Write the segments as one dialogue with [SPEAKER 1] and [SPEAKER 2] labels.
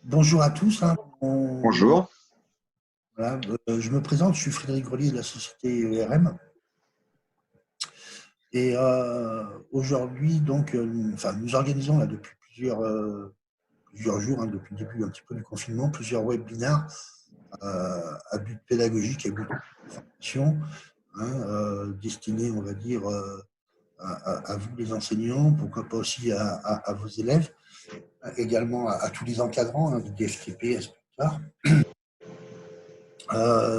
[SPEAKER 1] Bonjour à tous, hein.
[SPEAKER 2] Bonjour.
[SPEAKER 1] Voilà, je me présente, je suis Frédéric Grelier de la société ERM. Et aujourd'hui, donc, nous organisons là, depuis plusieurs jours, hein, depuis le début un petit peu du confinement, plusieurs webinaires à but pédagogique, à but de formation, hein, destinés, on va dire, à vous les enseignants, pourquoi pas aussi à vos élèves, également à tous les encadrants, hein, des FTP, inspecteurs.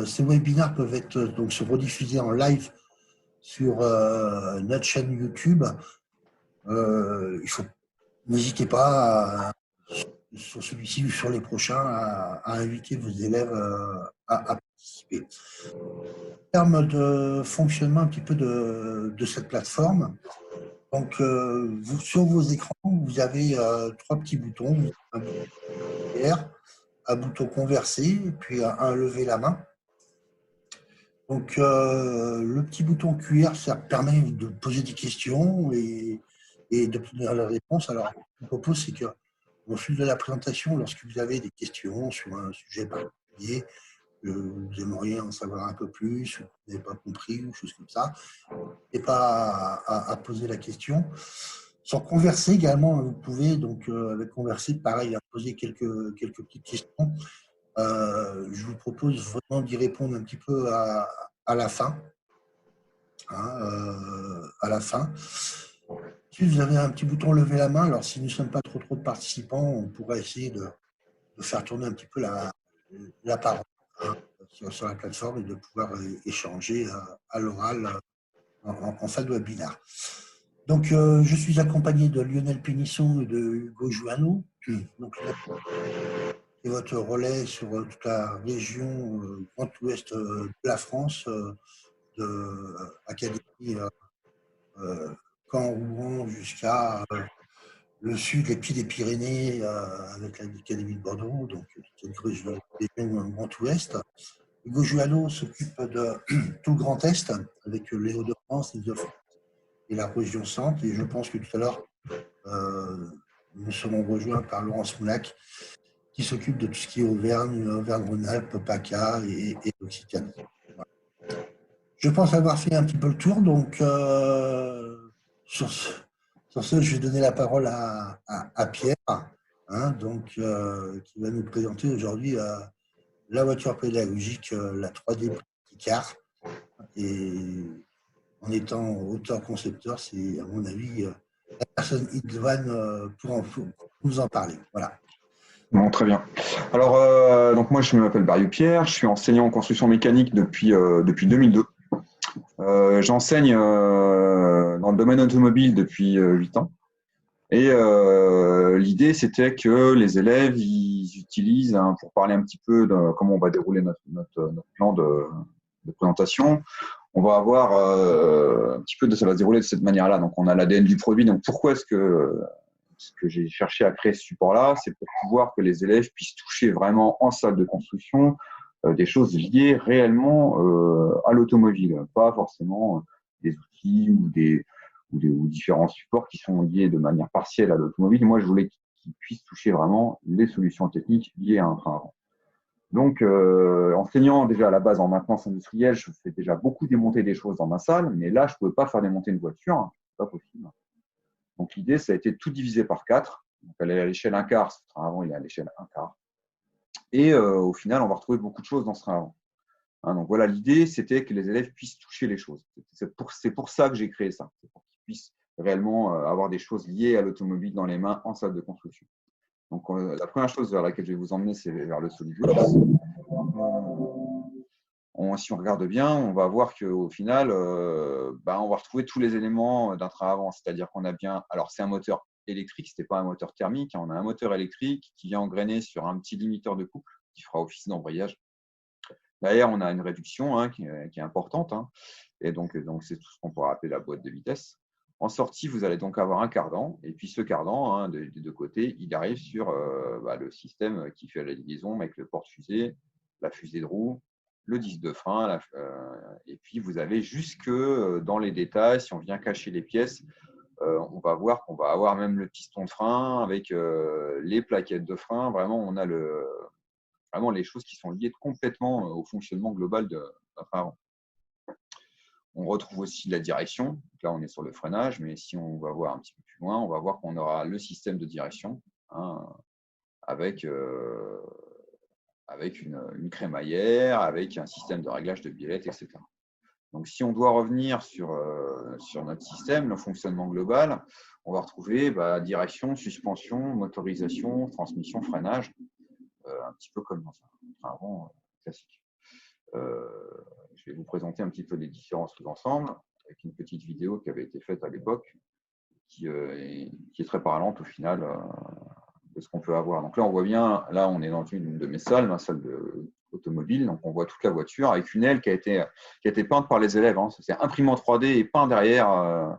[SPEAKER 1] Ces webinaires peuvent être donc se rediffuser en live sur notre chaîne YouTube. N'hésitez pas sur celui-ci ou sur les prochains à inviter vos élèves à participer. En termes de fonctionnement un petit peu de cette plateforme, donc sur vos écrans, vous avez trois petits boutons, un bouton vert, un bouton converser et puis un lever la main. Donc, le petit bouton QR, ça permet de poser des questions et d'obtenir la réponse. Alors, ce que je vous propose, c'est qu'au fil de la présentation, lorsque vous avez des questions sur un sujet particulier, que vous aimeriez en savoir un peu plus, ou que vous n'avez pas compris, ou choses comme ça, n'hésitez pas à poser la question. Sur Converser également, vous pouvez, donc, avec Converser, pareil, à poser quelques petites questions. Je vous propose vraiment d'y répondre un petit peu à la fin. À la fin. Si vous avez un petit bouton lever la main, alors si nous ne sommes pas trop de participants, on pourrait essayer de faire tourner un petit peu la parole, hein, sur la plateforme et de pouvoir échanger à l'oral en fin de webinaire. Donc, je suis accompagné de Lionel Pénisson et de Hugo Joanneau. Donc, c'est votre relais sur toute la région Grand Ouest de la France, de Académie Caen, Rouen jusqu'à le sud, les pieds des Pyrénées, avec l'Académie de Bordeaux, donc toute une région Grand Ouest. Hugo Joanneau s'occupe de tout le Grand Est, avec les Hauts-de-France, les Îles-de-France et la région Centre. Et je pense que tout à l'heure, nous serons rejoints par Laurence Moulac, qui s'occupe de tout ce qui est Auvergne, Auvergne-Rhône-Alpes, PACA et Occitanie. Voilà. Je pense avoir fait un petit peu le tour, donc sur ce, je vais donner la parole à Pierre, hein, donc, qui va nous présenter aujourd'hui la voiture pédagogique, la 3D Picard. Et en étant auteur-concepteur, c'est à mon avis la personne idoine pour nous en parler. Voilà.
[SPEAKER 2] Bon, très bien. Alors, donc moi, je m'appelle Bariou Pierre, je suis enseignant en construction mécanique depuis 2002. J'enseigne dans le domaine automobile depuis 8 ans. Et l'idée, c'était que les élèves, ils utilisent, hein, pour parler un petit peu de comment on va dérouler notre plan de présentation, on va avoir un petit peu ça va se dérouler de cette manière-là. Donc, on a l'ADN du produit. Donc, pourquoi est-ce que ce que j'ai cherché à créer ce support-là, c'est pour pouvoir que les élèves puissent toucher vraiment en salle de construction des choses liées réellement à l'automobile, pas forcément des outils ou différents supports qui sont liés de manière partielle à l'automobile. Moi, je voulais qu'ils puissent toucher vraiment les solutions techniques liées à un train avant. Donc, enseignant déjà à la base en maintenance industrielle, je fais déjà beaucoup démonter des choses dans ma salle, mais là, je ne pouvais pas faire démonter une voiture, hein, c'est pas possible. Donc, l'idée, ça a été tout divisé par 4. Donc, elle est à l'échelle 1 quart. Ce train avant, il est à l'échelle 1 quart. Et au final, on va retrouver beaucoup de choses dans ce train avant. Hein, donc, voilà, l'idée, c'était que les élèves puissent toucher les choses. C'est pour ça que j'ai créé ça. C'est pour qu'ils puissent réellement avoir des choses liées à l'automobile dans les mains en salle de construction. Donc, la première chose vers laquelle je vais vous emmener, c'est vers le SolidWorks. Si on regarde bien, on va voir qu'au final, on va retrouver tous les éléments d'un train avant. C'est-à-dire qu'on a bien, alors c'est un moteur électrique, ce n'était pas un moteur thermique, hein, on a un moteur électrique qui vient engrainer sur un petit limiteur de couple qui fera office d'embrayage. Derrière, on a une réduction, hein, qui est importante, hein, et donc c'est tout ce qu'on pourrait appeler la boîte de vitesse. En sortie, vous allez donc avoir un cardan, et puis ce cardan, hein, des deux côtés, il arrive sur le système qui fait la liaison avec le porte-fusée, la fusée de roue, le disque de frein, et puis vous avez jusque dans les détails, si on vient cacher les pièces, on va voir qu'on va avoir même le piston de frein avec les plaquettes de frein. Vraiment, on a vraiment les choses qui sont liées complètement au fonctionnement global d'un frein avant. On retrouve aussi la direction. Donc là, on est sur le freinage, mais si on va voir un petit peu plus loin, on va voir qu'on aura le système de direction avec une crémaillère, avec un système de réglage de biellette, etc. Donc, si on doit revenir sur notre système, le fonctionnement global, on va retrouver direction, suspension, motorisation, transmission, freinage, un petit peu comme dans un train avant classique. Je vais vous présenter un petit peu les différents sous-ensembles avec une petite vidéo qui avait été faite à l'époque, qui est très parlante au final de ce qu'on peut avoir. Donc là, on voit bien, là, on est dans une de mes salles, ma salle automobile. Donc, on voit toute la voiture avec une aile qui a été peinte par les élèves. C'est imprimé en 3D et peint derrière.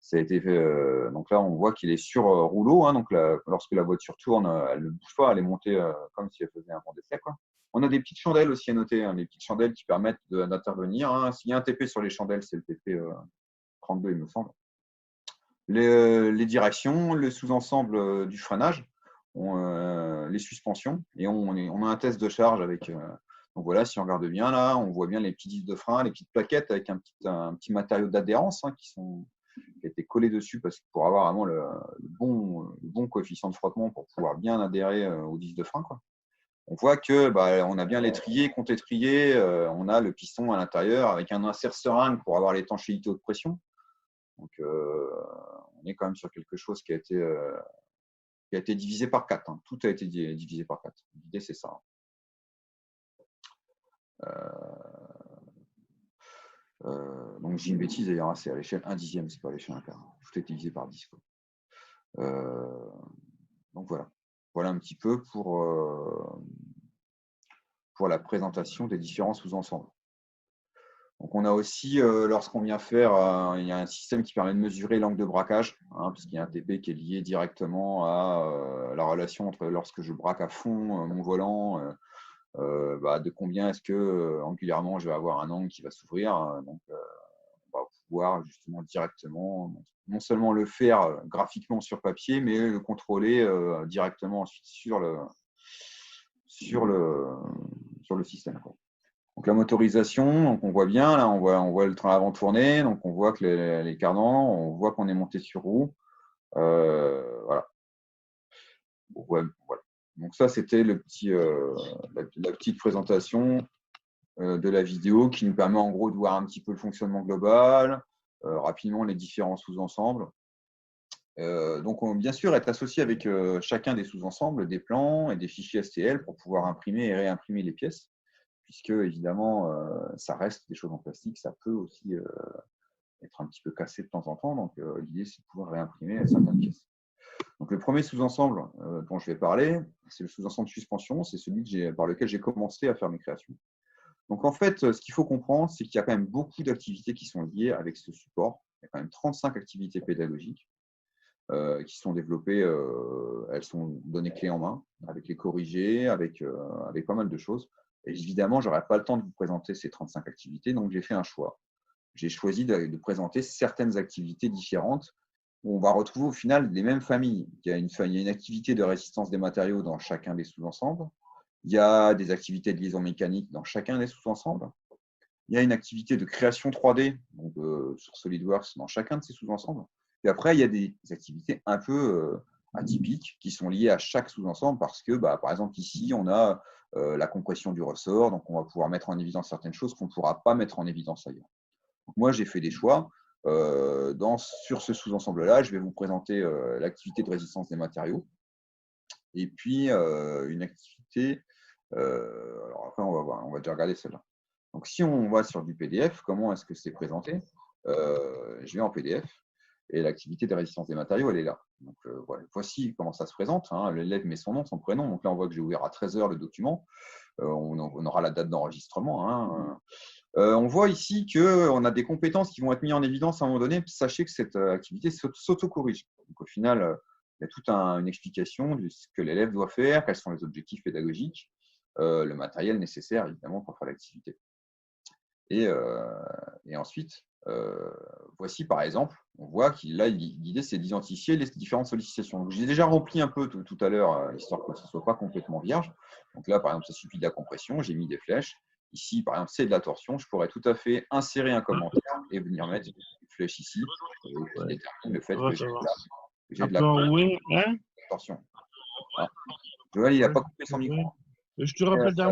[SPEAKER 2] Ça a été fait, donc là, on voit qu'il est sur rouleau. Donc lorsque la voiture tourne, elle ne bouge pas, elle est montée comme si elle faisait un vent d'essai. On a des petites chandelles aussi à noter, des petites chandelles qui permettent d'intervenir. S'il y a un TP sur les chandelles, c'est le TP 32, il me semble. Les directions, le sous-ensemble du freinage, les suspensions, et on a un test de charge avec. Donc voilà, si on regarde bien là, on voit bien les petits disques de frein, les petites plaquettes avec un petit matériau d'adhérence qui a été collé dessus pour avoir vraiment le bon coefficient de frottement pour pouvoir bien adhérer au disque de frein. On voit que on a bien l'étrier, contre-étrier, on a le piston à l'intérieur avec un insert seringue pour avoir l'étanchéité haute pression. Donc, on est quand même sur quelque chose qui a été divisé par 4. Tout a été divisé par 4. L'idée, c'est ça. Donc, j'ai une bêtise d'ailleurs, c'est à l'échelle 1/10, c'est pas à l'échelle 1/4. Tout est divisé par 10. Donc, voilà. Voilà un petit peu pour la présentation des différents sous-ensembles. Donc, on a aussi, lorsqu'on vient faire, il y a un système qui permet de mesurer l'angle de braquage, puisqu'il y a un TP qui est lié directement à la relation entre lorsque je braque à fond mon volant, de combien est-ce que angulairement je vais avoir un angle qui va s'ouvrir. Donc, on va pouvoir justement directement, non seulement le faire graphiquement sur papier, mais le contrôler directement ensuite sur le système. Donc la motorisation, donc on voit bien, là on voit le train avant tourner, donc on voit que les cardans, on voit qu'on est monté sur roue. Voilà. Voilà. Donc ça, c'était la petite présentation de la vidéo qui nous permet en gros de voir un petit peu le fonctionnement global, rapidement les différents sous-ensembles. Donc bien sûr être associé avec chacun des sous-ensembles, des plans et des fichiers STL pour pouvoir imprimer et réimprimer les pièces. Puisque évidemment, ça reste des choses en plastique, ça peut aussi être un petit peu cassé de temps en temps. Donc, l'idée, c'est de pouvoir réimprimer certaines pièces. Donc, le premier sous-ensemble dont je vais parler, c'est le sous-ensemble suspension. C'est celui par lequel j'ai commencé à faire mes créations. Donc, en fait, ce qu'il faut comprendre, c'est qu'il y a quand même beaucoup d'activités qui sont liées avec ce support. Il y a quand même 35 activités pédagogiques qui sont développées. Elles sont données clé en main, avec les corrigés, avec pas mal de choses. Et évidemment, je n'aurai pas le temps de vous présenter ces 35 activités, donc j'ai fait un choix. J'ai choisi de présenter certaines activités différentes où on va retrouver au final les mêmes familles. Il y a une activité de résistance des matériaux dans chacun des sous-ensembles. Il y a des activités de liaison mécanique dans chacun des sous-ensembles. Il y a une activité de création 3D donc, sur SolidWorks dans chacun de ces sous-ensembles. Et après, il y a des activités un peu atypiques qui sont liées à chaque sous-ensemble parce que, par exemple, ici, on a la compression du ressort. Donc, on va pouvoir mettre en évidence certaines choses qu'on ne pourra pas mettre en évidence ailleurs. Donc, moi, j'ai fait des choix. Sur ce sous-ensemble-là, je vais vous présenter l'activité de résistance des matériaux et puis une activité. Alors, après, on va voir. On va déjà regarder celle-là. Donc, si on va sur du PDF, comment est-ce que c'est présenté? Je vais en PDF et l'activité de résistance des matériaux, elle est là. Donc, voilà. Voici comment ça se présente. L'élève met son nom, son prénom. Donc là, on voit que j'ai ouvert à 13h le document. On aura la date d'enregistrement. On voit ici qu'on a des compétences qui vont être mises en évidence à un moment donné. Sachez que cette activité s'auto-corrige. Donc, au final, il y a toute une explication de ce que l'élève doit faire, quels sont les objectifs pédagogiques, le matériel nécessaire, évidemment, pour faire l'activité. Et ensuite, voici par exemple, on voit qu'il là, l'idée c'est d'identifier les différentes sollicitations. J'ai déjà rempli un peu tout à l'heure, histoire que ce ne soit pas complètement vierge. Donc là, par exemple, ça suffit de la compression, j'ai mis des flèches. Ici, par exemple, c'est de la torsion. Je pourrais tout à fait insérer un commentaire et venir mettre une flèche ici qui détermine le fait que j'ai de la torsion. Ah. Joël, il n'a pas coupé son micro.
[SPEAKER 3] Je te rappelle d'un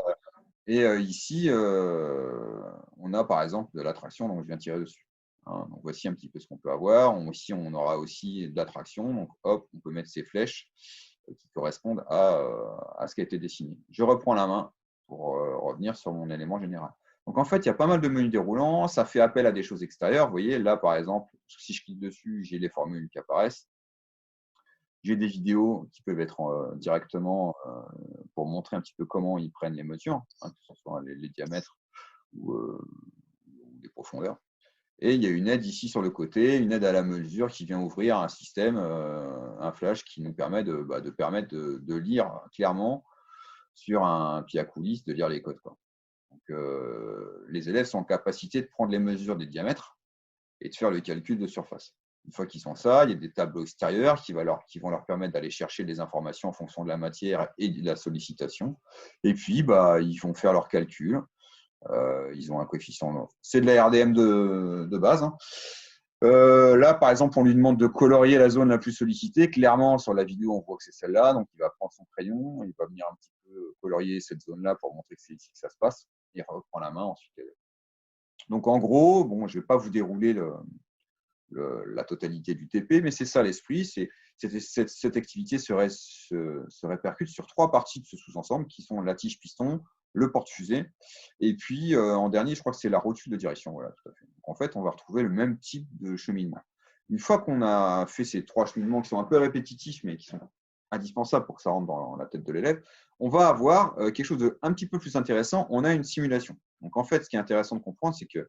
[SPEAKER 2] Et ici, on a par exemple de l'attraction, donc je viens tirer dessus. Hein, donc voici un petit peu ce qu'on peut avoir. Ici, on aura aussi de l'attraction. Donc hop, on peut mettre ces flèches qui correspondent à ce qui a été dessiné. Je reprends la main pour revenir sur mon élément général. Donc en fait, il y a pas mal de menus déroulants. Ça fait appel à des choses extérieures. Vous voyez, là par exemple, si je clique dessus, j'ai les formules qui apparaissent. J'ai des vidéos qui peuvent être directement pour montrer un petit peu comment ils prennent les mesures, hein, que ce soit les diamètres ou les profondeurs. Et il y a une aide ici sur le côté, une aide à la mesure qui vient ouvrir un système, un flash qui nous permet de lire clairement sur un pied à coulisses, de lire les codes, quoi. Donc, les élèves sont en capacité de prendre les mesures des diamètres et de faire le calcul de surface. Une fois qu'ils sont ça, il y a des tableaux extérieurs qui vont leur permettre d'aller chercher des informations en fonction de la matière et de la sollicitation. Et puis, ils vont faire leurs calculs. Ils ont un coefficient. C'est de la RDM de base. Hein. Là, par exemple, on lui demande de colorier la zone la plus sollicitée. Clairement, sur la vidéo, on voit que c'est celle-là. Donc, il va prendre son crayon, il va venir un petit peu colorier cette zone-là pour montrer que c'est ici que ça se passe. Il reprend la main ensuite. Donc, en gros, bon, je ne vais pas vous dérouler la totalité du TP, mais c'est ça l'esprit. Cette activité se répercute sur 3 parties de ce sous-ensemble qui sont la tige piston, le porte-fusée, et puis en dernier, je crois que c'est la rotule de direction. Voilà, tout à fait. Donc, en fait, on va retrouver le même type de cheminement. Une fois qu'on a fait ces 3 cheminements qui sont un peu répétitifs, mais qui sont indispensables pour que ça rentre dans la tête de l'élève, on va avoir quelque chose d'un petit peu plus intéressant. On a une simulation. Donc, en fait, ce qui est intéressant de comprendre, c'est que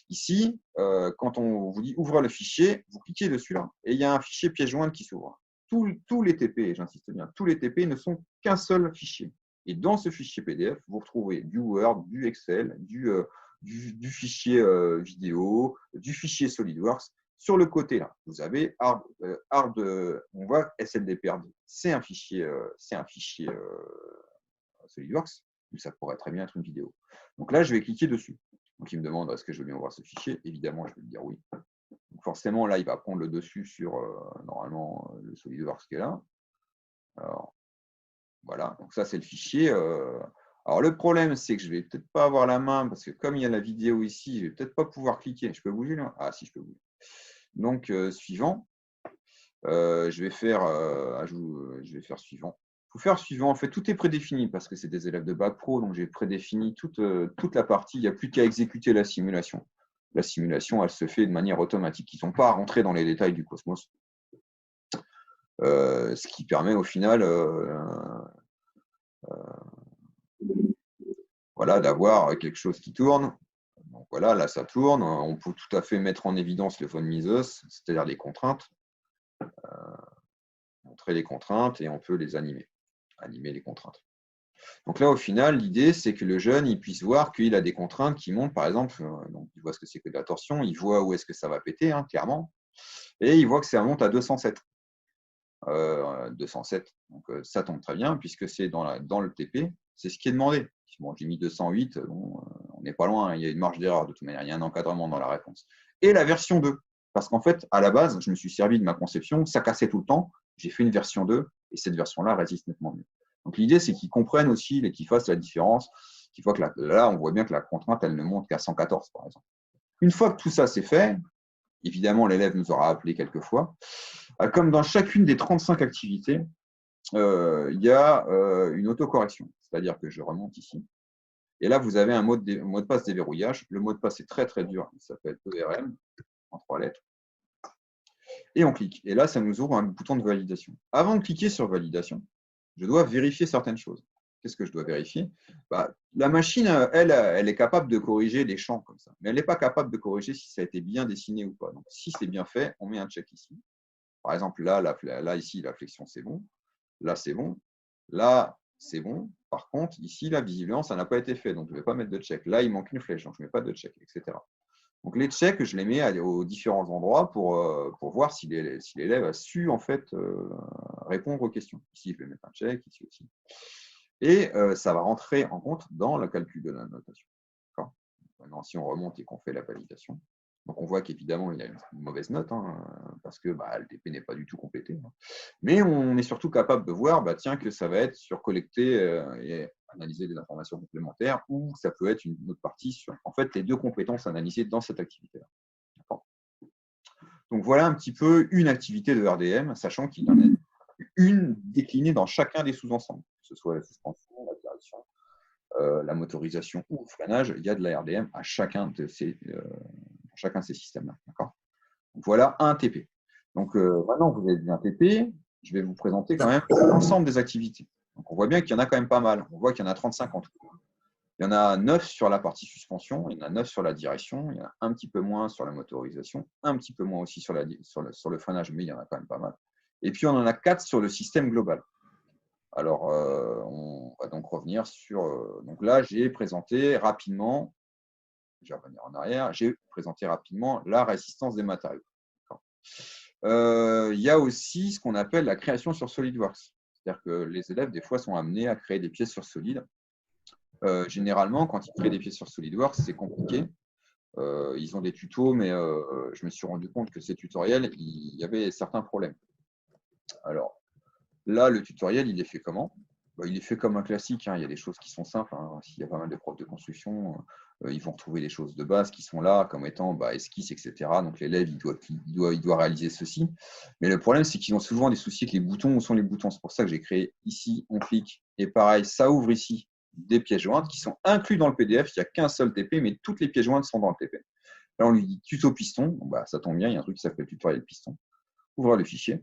[SPEAKER 2] ici, quand on vous dit ouvrir le fichier, vous cliquez dessus là, et il y a un fichier pièce jointe qui s'ouvre. Tous les TP, j'insiste bien, tous les TP ne sont qu'un seul fichier. Et dans ce fichier PDF, vous retrouvez du Word, du Excel, du fichier vidéo, du fichier SolidWorks. Sur le côté, là, vous avez on voit SLDPRD. C'est un fichier SolidWorks, mais ça pourrait très bien être une vidéo. Donc là, je vais cliquer dessus. Donc il me demande est-ce que je veux bien voir ce fichier. Évidemment, je vais lui dire oui. Donc forcément, là, il va prendre le dessus sur normalement le SolidWorks qui est là. Alors, voilà, donc ça, c'est le fichier. Alors, le problème, c'est que je ne vais peut-être pas avoir la main parce que comme il y a la vidéo ici, je ne vais peut-être pas pouvoir cliquer. Je peux bouger là? Ah, si, je peux bouger. Donc, suivant. Je vais faire suivant. Il faut faire suivant. En fait, tout est prédéfini parce que c'est des élèves de bac pro, donc j'ai prédéfini toute la partie. Il n'y a plus qu'à exécuter la simulation. La simulation, elle se fait de manière automatique. Ils ne sont pas à rentrer dans les détails du Cosmos. Ce qui permet au final voilà, d'avoir quelque chose qui tourne. Donc voilà, là ça tourne. On peut tout à fait mettre en évidence le von Mises, c'est-à-dire les contraintes. Montrer les contraintes et on peut les animer les contraintes. Donc là, au final, l'idée, c'est que le jeune il puisse voir qu'il a des contraintes qui montent, par exemple, donc il voit ce que c'est que de la torsion, il voit où est-ce que ça va péter, hein, clairement, et il voit que ça monte à 207. 207. Donc ça tombe très bien, puisque c'est dans le TP, c'est ce qui est demandé. Bon, j'ai mis 208, bon, on n'est pas loin, hein, il y a une marge d'erreur de toute manière, il y a un encadrement dans la réponse. Et la version 2, parce qu'en fait, à la base, je me suis servi de ma conception, ça cassait tout le temps, j'ai fait une version 2, et cette version-là résiste nettement mieux. Donc l'idée, c'est qu'ils comprennent aussi et qu'ils fassent la différence, qu'ils voient que là, on voit bien que la contrainte, elle ne monte qu'à 114, par exemple. Une fois que tout ça c'est fait, évidemment, l'élève nous aura appelé quelques fois. Comme dans chacune des 35 activités, il y a une autocorrection. C'est-à-dire que je remonte ici. Et là, vous avez un mot de passe déverrouillage. Le mot de passe est très, très dur. Il s'appelle ERM, en 3 lettres. Et on clique. Et là, ça nous ouvre un bouton de validation. Avant de cliquer sur validation, je dois vérifier certaines choses. Qu'est-ce que je dois vérifier? La machine, elle est capable de corriger des champs comme ça. Mais elle n'est pas capable de corriger si ça a été bien dessiné ou pas. Donc, si c'est bien fait, on met un check ici. Par exemple, là ici, la flexion, c'est bon. Là, c'est bon. Là, c'est bon. Par contre, ici, là, visiblement, ça n'a pas été fait, donc je ne vais pas mettre de check. Là, il manque une flèche, donc je ne mets pas de check, etc. Donc les checks, je les mets aux différents endroits pour voir si l'élève a su en fait répondre aux questions. Ici, je vais mettre un check, ici aussi. Et ça va rentrer en compte dans le calcul de la notation. Maintenant, si on remonte et qu'on fait la validation, donc on voit qu'évidemment, il a une mauvaise note, parce que le TP n'est pas du tout complété. Mais on est surtout capable de voir tiens, que ça va être sur collecter et analyser des informations complémentaires, ou ça peut être une autre partie sur en fait les deux compétences analysées dans cette activité-là. Donc voilà un petit peu une activité de RDM, sachant qu'il y en a une déclinée dans chacun des sous-ensembles, que ce soit la suspension, la direction, la motorisation ou le freinage, il y a de la RDM à chacun de ces systèmes-là. Donc voilà un TP. Donc maintenant que vous avez vu un TP, je vais vous présenter quand même l'ensemble des activités. Donc on voit bien qu'il y en a quand même pas mal. On voit qu'il y en a 35 en tout. Il y en a 9 sur la partie suspension, il y en a 9 sur la direction, il y en a un petit peu moins sur la motorisation, un petit peu moins aussi sur le freinage, mais il y en a quand même pas mal. Et puis on en a 4 sur le système global. Alors, on va donc revenir sur… donc là, j'ai présenté rapidement, je vais revenir en arrière, j'ai présenté rapidement la résistance des matériaux. Il y a aussi ce qu'on appelle la création sur SolidWorks. C'est-à-dire que les élèves, des fois, sont amenés à créer des pièces sur Solid. Généralement, quand ils créent des pièces sur SolidWorks, c'est compliqué. Ils ont des tutos, mais je me suis rendu compte que ces tutoriels, il y avait certains problèmes. Alors, là, le tutoriel, il est fait comment? Il est fait comme un classique. Il y a des choses qui sont simples. S'il y a pas mal de profs de construction, ils vont retrouver des choses de base qui sont là, comme étant esquisse, etc. Donc l'élève, il doit réaliser ceci. Mais le problème, c'est qu'ils ont souvent des soucis avec les boutons. Où sont les boutons? C'est pour ça que j'ai créé ici, on clique. Et pareil, ça ouvre ici des pièces jointes qui sont inclus dans le PDF. Il n'y a qu'un seul TP, mais toutes les pièces jointes sont dans le TP. Là, on lui dit tuto piston. Ça tombe bien, il y a un truc qui s'appelle tutoriel piston. Ouvrir le fichier.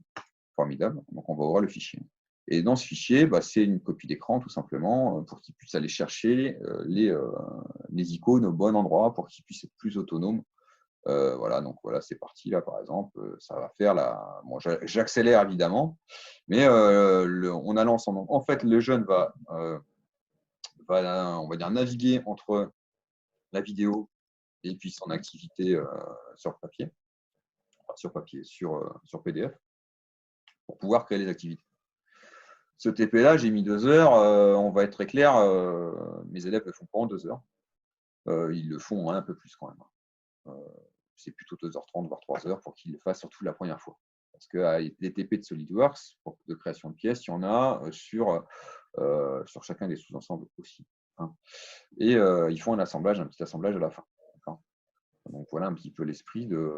[SPEAKER 2] Formidable. Donc, on va ouvrir le fichier. Et dans ce fichier, c'est une copie d'écran, tout simplement, pour qu'il puisse aller chercher les icônes au bon endroit, pour qu'il puisse être plus autonome. Voilà, donc voilà, c'est parti, là, par exemple, ça va faire la… Bon, j'accélère, évidemment, mais on a l'ensemble. En fait, le jeune va, on va dire, naviguer entre la vidéo et puis son activité sur papier, sur PDF, pour pouvoir créer les activités. Ce TP-là, j'ai mis 2 heures. On va être très clair, mes élèves ne le font pas en 2 heures. Ils le font un peu plus quand même. C'est plutôt 2h30, voire 3 heures pour qu'ils le fassent, surtout la première fois. Parce que les TP de SolidWorks, de création de pièces, il y en a sur chacun des sous-ensembles aussi. Et ils font un petit assemblage à la fin. Donc voilà un petit peu l'esprit de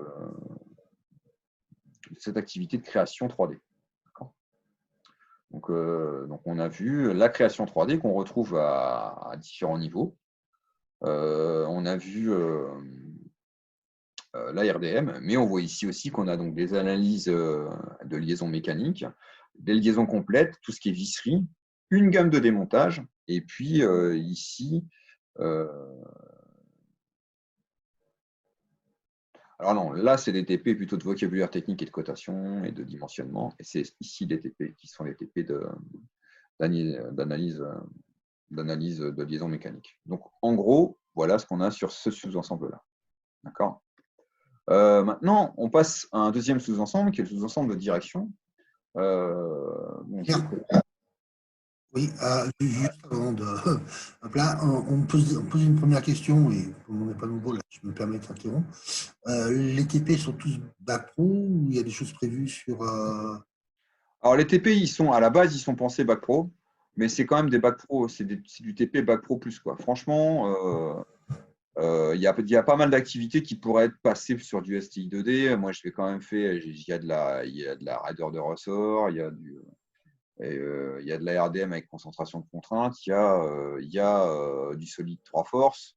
[SPEAKER 2] cette activité de création 3D. Donc, on a vu la création 3D qu'on retrouve à différents niveaux. On a vu la RDM, mais on voit ici aussi qu'on a donc des analyses de liaison mécanique, des liaisons complètes, tout ce qui est visserie, une gamme de démontage, et puis ici, alors non, là c'est des TP plutôt de vocabulaire technique et de cotation et de dimensionnement, et c'est ici les TP qui sont les TP d'analyse de liaison mécanique. Donc en gros, voilà ce qu'on a sur ce sous-ensemble-là. D'accord. Maintenant, on passe à un deuxième sous-ensemble qui est le sous-ensemble de direction.
[SPEAKER 1] Oui, juste avant de… Donc là, on me pose une première question, et comme on n'est pas nombreux, là, je me permets de t'interrompre. Les TP sont tous bac pro ou il y a des choses prévues sur…
[SPEAKER 2] Alors les TP, à la base, ils sont pensés bac pro, mais c'est quand même des bac pro, c'est du TP bac pro plus, quoi. Franchement, il y a pas mal d'activités qui pourraient être passées sur du STI 2D. Moi, je vais quand même faire, il y a de la raideur de ressort, il y a de la RDM avec concentration de contrainte, il y a du solide 3 forces,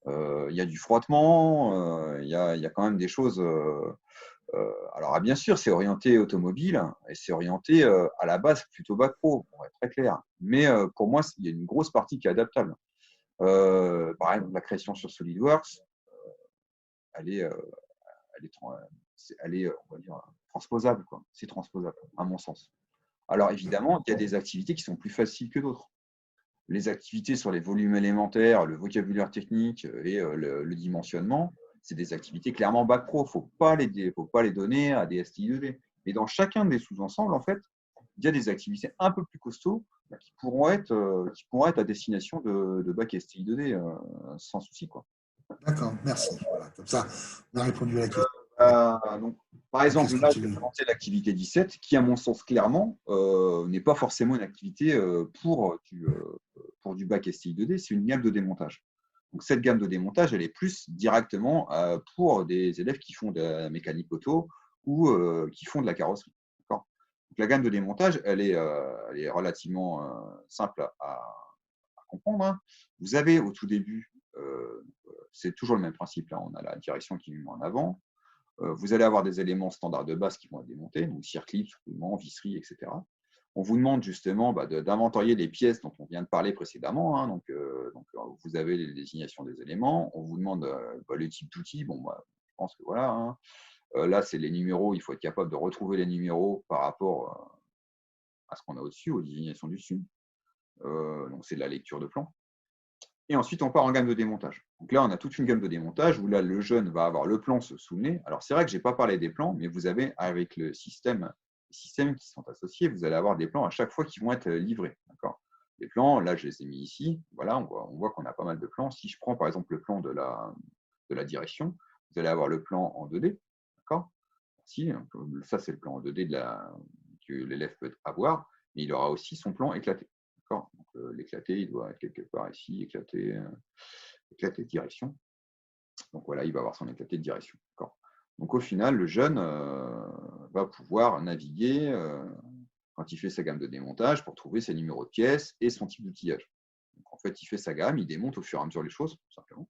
[SPEAKER 2] il y a du frottement, il y a quand même des choses. Alors, bien sûr, c'est orienté automobile et c'est orienté à la base plutôt bac pro, pour être très clair. Mais pour moi, il y a une grosse partie qui est adaptable. Par exemple, la création sur SolidWorks, elle est, on va dire, transposable, quoi. C'est transposable, à mon sens. Alors, évidemment, il y a des activités qui sont plus faciles que d'autres. les activités sur les volumes élémentaires, le vocabulaire technique et le dimensionnement, c'est des activités clairement bac pro. Il ne faut pas les donner à des STI2D. Et dans chacun des sous-ensembles, en fait, il y a des activités un peu plus costauds qui pourront être à destination de bac STI2D sans souci, quoi.
[SPEAKER 1] D'accord, merci. Voilà, comme ça, on a répondu à la question.
[SPEAKER 2] Donc, par exemple, là, je vais présenter l'activité 17, qui, à mon sens, clairement, n'est pas forcément une activité pour du bac STI2D, c'est une gamme de démontage. Donc, cette gamme de démontage, elle est plus directement pour des élèves qui font de la mécanique auto ou qui font de la carrosserie. Donc, la gamme de démontage, elle est relativement simple à comprendre. Hein. Vous avez au tout début, c'est toujours le même principe, là, on a la direction qui est mise en avant. Vous allez avoir des éléments standards de base qui vont être démontés, donc circlips, roulements, visseries, etc. On vous demande justement d'inventorier les pièces dont on vient de parler précédemment. Hein, donc, vous avez les désignations des éléments. On vous demande le type d'outil. Bon, je pense que voilà. Hein. Là, c'est les numéros. Il faut être capable de retrouver les numéros par rapport à ce qu'on a au-dessus, aux désignations du dessus. Donc, c'est de la lecture de plan. Et ensuite, on part en gamme de démontage. Donc là, on a toute une gamme de démontage où là, le jeune va avoir le plan sous le nez. Alors, c'est vrai que je n'ai pas parlé des plans, mais vous avez, avec les systèmes qui sont associés, vous allez avoir des plans à chaque fois qui vont être livrés. Les plans, là, je les ai mis ici. Voilà, on voit qu'on a pas mal de plans. Si je prends, par exemple, le plan de la direction, vous allez avoir le plan en 2D. Ça, c'est le plan en 2D que l'élève peut avoir, mais il aura aussi son plan éclaté. Donc, l'éclaté, il doit être quelque part ici, éclaté de direction. Donc voilà, il va avoir son éclaté de direction. Donc au final, le jeune va pouvoir naviguer quand il fait sa gamme de démontage pour trouver ses numéros de pièces et son type d'outillage. Donc en fait, il fait sa gamme, il démonte au fur et à mesure les choses, tout simplement.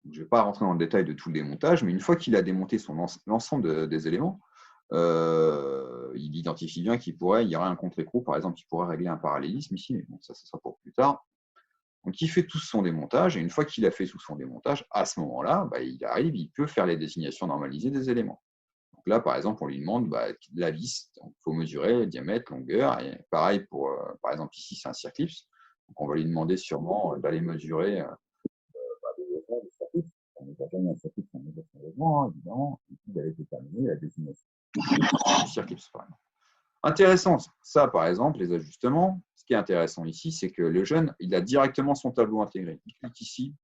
[SPEAKER 2] Donc, je ne vais pas rentrer dans le détail de tout le démontage, mais une fois qu'il a démonté l'ensemble des éléments, il identifie bien qu'il y aurait un contre-écrou, par exemple, qui pourrait régler un parallélisme ici, mais bon, ça sera pour plus tard. Donc, il fait tout son démontage, et une fois qu'il a fait tout son démontage, à ce moment-là, il peut faire les désignations normalisées des éléments. Donc là, par exemple, on lui demande la vis, il faut mesurer le diamètre, longueur, et pareil pour, par exemple, ici, c'est un circlips, donc on va lui demander sûrement d'aller mesurer on n'est pas jamais un circuit sans logement, évidemment, et puis d'aller déterminer la désignation du circuit. Intéressant, ça par exemple, les ajustements. Ce qui est intéressant ici, c'est que le jeune, il a directement son tableau intégré. Il clique ici,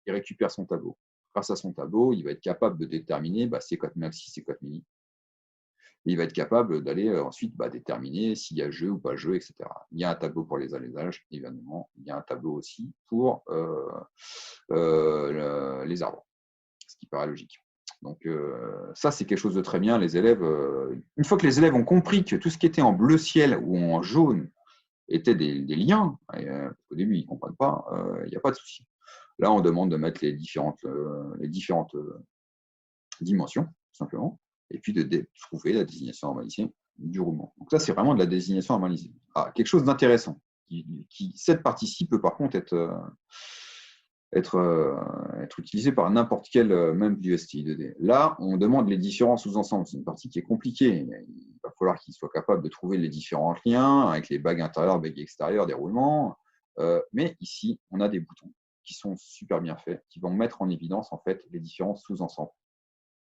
[SPEAKER 2] il récupère son tableau. Grâce à son tableau, il va être capable de déterminer c'est cote maxi, c'est cote mini. Et il va être capable d'aller ensuite déterminer s'il y a jeu ou pas jeu, etc. Il y a un tableau pour les allégages, évidemment. Il y a un tableau aussi pour les arbres, ce qui paraît logique. Donc ça, c'est quelque chose de très bien. Les élèves, une fois que les élèves ont compris que tout ce qui était en bleu ciel ou en jaune était des liens, au début, ils ne comprennent pas, il n'y a pas de souci. Là, on demande de mettre les différentes dimensions, tout simplement, et puis de trouver la désignation normalisée du roulement. Donc ça, c'est vraiment de la désignation normalisée. Quelque chose d'intéressant, cette partie-ci peut par contre être utilisé par n'importe quel même du STI2D. Là, on demande les différents sous-ensembles. C'est une partie qui est compliquée. Il va falloir qu'il soit capable de trouver les différents liens avec les bagues intérieures, bagues extérieures, des roulements. Mais ici, on a des boutons qui sont super bien faits, qui vont mettre en évidence en fait les différents sous-ensembles.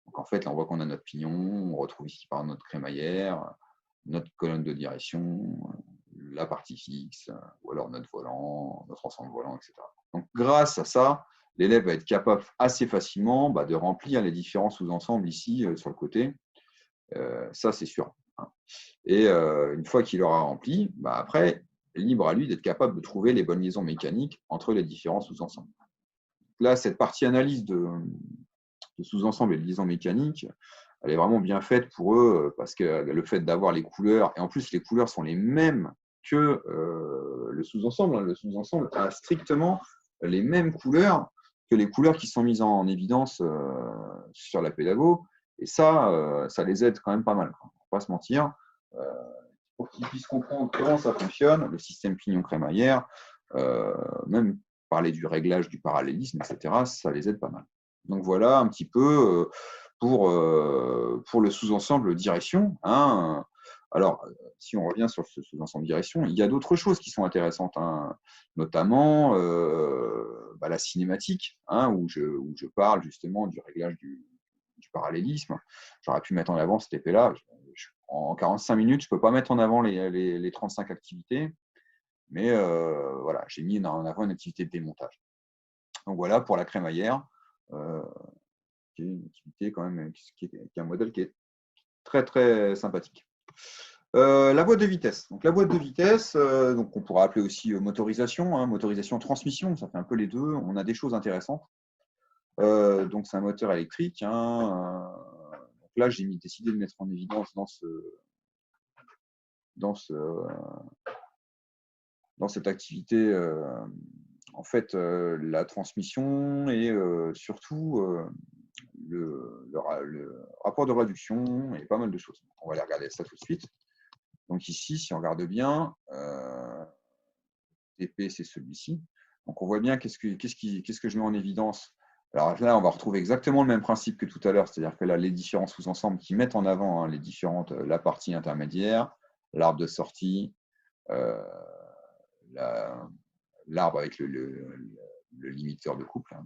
[SPEAKER 2] Donc en fait, là, on voit qu'on a notre pignon, on retrouve ici par notre crémaillère, notre colonne de direction, la partie fixe, ou alors notre volant, notre ensemble volant, etc. Donc, grâce à ça, l'élève va être capable assez facilement de remplir les différents sous-ensembles ici sur le côté. Ça, c'est sûr. Et une fois qu'il aura rempli, après, libre à lui d'être capable de trouver les bonnes liaisons mécaniques entre les différents sous-ensembles. Là, cette partie analyse de sous-ensembles et de liaisons mécaniques, elle est vraiment bien faite pour eux parce que le fait d'avoir les couleurs, et en plus, les couleurs sont les mêmes que le sous-ensemble. Le sous-ensemble a strictement les mêmes couleurs que les couleurs qui sont mises en évidence sur la pédago. Et ça les aide quand même pas mal. On ne va pas se mentir. Pour qu'ils puissent comprendre comment ça fonctionne, le système pignon-crémaillère, même parler du réglage du parallélisme, etc., ça les aide pas mal. Donc voilà un petit peu pour le sous-ensemble direction. Alors, si on revient sur ce sous-ensemble de direction, il y a d'autres choses qui sont intéressantes, hein, notamment la cinématique, hein, où je parle justement du réglage du parallélisme. J'aurais pu mettre en avant cet épée-là. En 45 minutes, je ne peux pas mettre en avant les 35 activités, mais voilà, j'ai mis en avant une activité de démontage. Donc voilà, pour la crémaillère, qui est une activité quand même, qui est un modèle qui est très très sympathique. La boîte de vitesse. Donc la boîte de vitesse, donc on pourra appeler aussi motorisation, hein, motorisation transmission, ça fait un peu les deux. On a des choses intéressantes. Donc c'est un moteur électrique. Hein, donc là, j'ai décidé de mettre en évidence dans cette activité, en fait, la transmission et surtout le rapport de réduction et pas mal de choses. On va aller regarder ça tout de suite. Donc ici, si on regarde bien, TP, c'est celui-ci. Donc on voit bien qu'est-ce que je mets en évidence. Alors là, on va retrouver exactement le même principe que tout à l'heure, c'est-à-dire que là, les différents sous-ensembles qui mettent en avant hein, les différentes, la partie intermédiaire, l'arbre de sortie, l'arbre avec le limiteur de couple. Hein.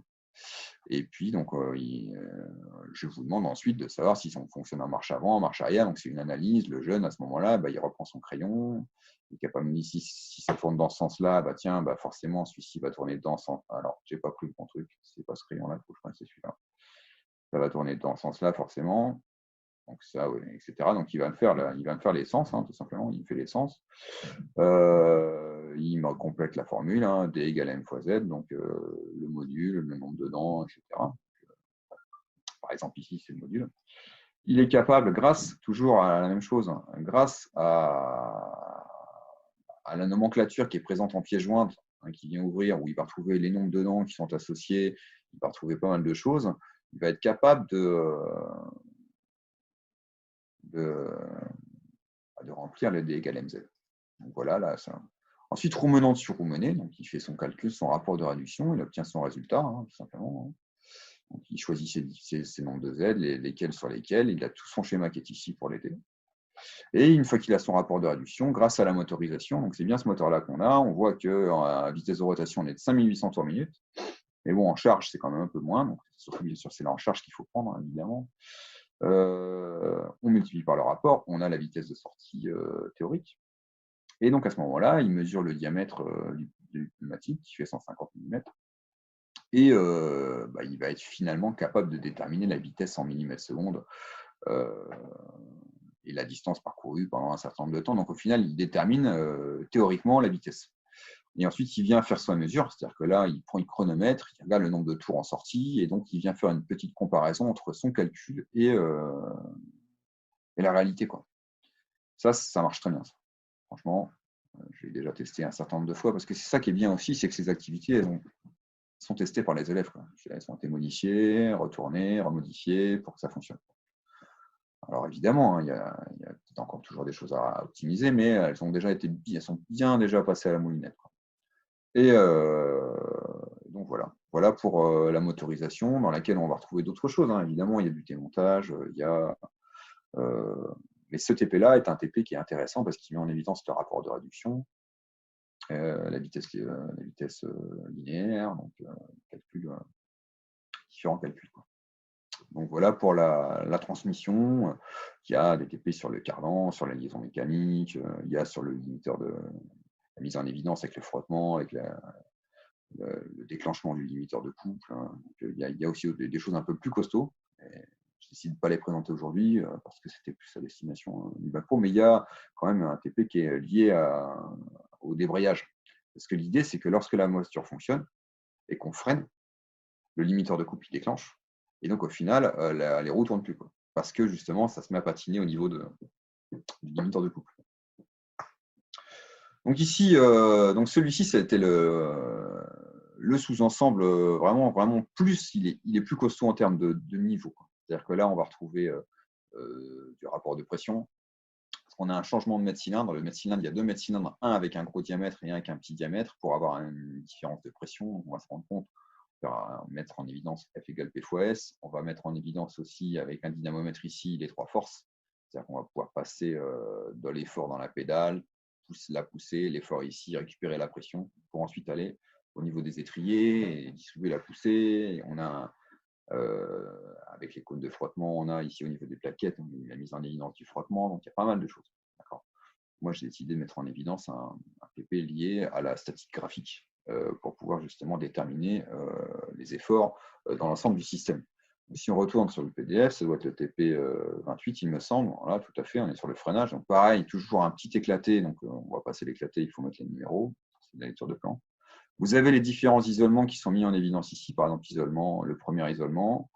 [SPEAKER 2] Et puis, donc, je vous demande ensuite de savoir si ça fonctionne en marche avant, en marche arrière. Donc, c'est une analyse. Le jeune, à ce moment-là, il reprend son crayon. Il est capable, si ça tourne dans ce sens-là, tiens, forcément, celui-ci va tourner dans ce sens. Alors, j'ai pas pris le bon truc. C'est pas ce crayon-là, il faut que je prenne celui-là. Ça va tourner dans ce sens-là, forcément. Donc, ça, oui, etc. Donc, il va me faire l'essence, hein, tout simplement. Il fait l'essence. Il me complète la formule, hein, D égale M fois Z, donc le module, le nombre de dents, etc. Par exemple, ici, c'est le module. Il est capable, toujours à la même chose, hein, grâce à la nomenclature qui est présente en pièce jointe, hein, qui vient ouvrir, où il va retrouver les nombres de dents qui sont associés, il va retrouver pas mal de choses, il va être capable de remplir le D égale MZ. Donc voilà, là, ça. Ensuite, roumenant sur roumené, donc il fait son calcul, son rapport de réduction, il obtient son résultat, hein, tout simplement. Hein. Donc, il choisit ses nombres de Z, lesquels sur lesquels, il a tout son schéma qui est ici pour l'aider. Et une fois qu'il a son rapport de réduction, grâce à la motorisation, donc c'est bien ce moteur-là qu'on a, on voit qu'à vitesse de rotation, on est de 5800 tours minute. Mais bon, en charge, c'est quand même un peu moins, donc surtout, bien sûr, c'est là en charge qu'il faut prendre, hein, évidemment. On multiplie par le rapport, on a la vitesse de sortie théorique. Et donc, à ce moment-là, il mesure le diamètre du pneumatique, qui fait 150 mm. Et il va être finalement capable de déterminer la vitesse en millimètres secondes et la distance parcourue pendant un certain nombre de temps. Donc, au final, il détermine théoriquement la vitesse. Et ensuite, il vient faire sa mesure, c'est-à-dire que là, il prend le chronomètre, il regarde le nombre de tours en sortie, et donc il vient faire une petite comparaison entre son calcul et la réalité, quoi. Ça marche très bien, ça. Franchement, je l'ai déjà testé un certain nombre de fois, parce que c'est ça qui est bien aussi, c'est que ces activités, elles sont testées par les élèves, quoi. Elles ont été modifiées, retournées, remodifiées pour que ça fonctionne. Alors évidemment, hein, il y a encore toujours des choses à optimiser, mais elles sont bien déjà passées à la moulinette, quoi. Et donc voilà pour la motorisation, dans laquelle on va retrouver d'autres choses. Hein. Évidemment, il y a du démontage, mais ce TP-là est un TP qui est intéressant parce qu'il met en évidence le rapport de réduction, la vitesse linéaire, donc différents calculs, quoi. Donc voilà pour la transmission. Il y a des TP sur le cardan, sur la liaison mécanique, il y a sur le limiteur de la mise en évidence avec le frottement, avec le déclenchement du limiteur de couple. Hein. Donc, il y a aussi des choses un peu plus costauds. Je décide de ne pas les présenter aujourd'hui parce que c'était plus à destination du bac pro, mais il y a quand même un TP qui est lié au débrayage. Parce que l'idée, c'est que lorsque la moisture fonctionne et qu'on freine, le limiteur de couple il déclenche. Et donc, au final, les roues ne tournent plus, quoi. Parce que justement, ça se met à patiner au niveau du limiteur de couple. Donc ici, celui-ci, c'était le sous-ensemble vraiment plus, il est plus costaud en termes de niveau. C'est-à-dire que là, on va retrouver du rapport de pression. Parce qu'on a un changement de mètre cylindre. Le mètre cylindre, il y a deux mètres cylindres, un avec un gros diamètre et un avec un petit diamètre, pour avoir une différence de pression. On va se rendre compte, on va mettre en évidence F égale P fois S. On va mettre en évidence aussi, avec un dynamomètre ici, les trois forces. C'est-à-dire qu'on va pouvoir passer de l'effort dans la pédale, la pousser, l'effort ici, récupérer la pression pour ensuite aller au niveau des étriers et distribuer la poussée. Et on a avec les cônes de frottement, on a ici au niveau des plaquettes, la mise en évidence du frottement, donc il y a pas mal de choses. Moi, j'ai décidé de mettre en évidence un PP lié à la statique graphique pour pouvoir justement déterminer les efforts dans l'ensemble du système. Si on retourne sur le PDF, ça doit être le TP28, il me semble. Voilà, tout à fait, on est sur le freinage. Donc pareil, toujours un petit éclaté. Donc on va passer l'éclaté, il faut mettre les numéros. C'est la lecture de plan. Vous avez les différents isolements qui sont mis en évidence ici. Par exemple, le premier isolement,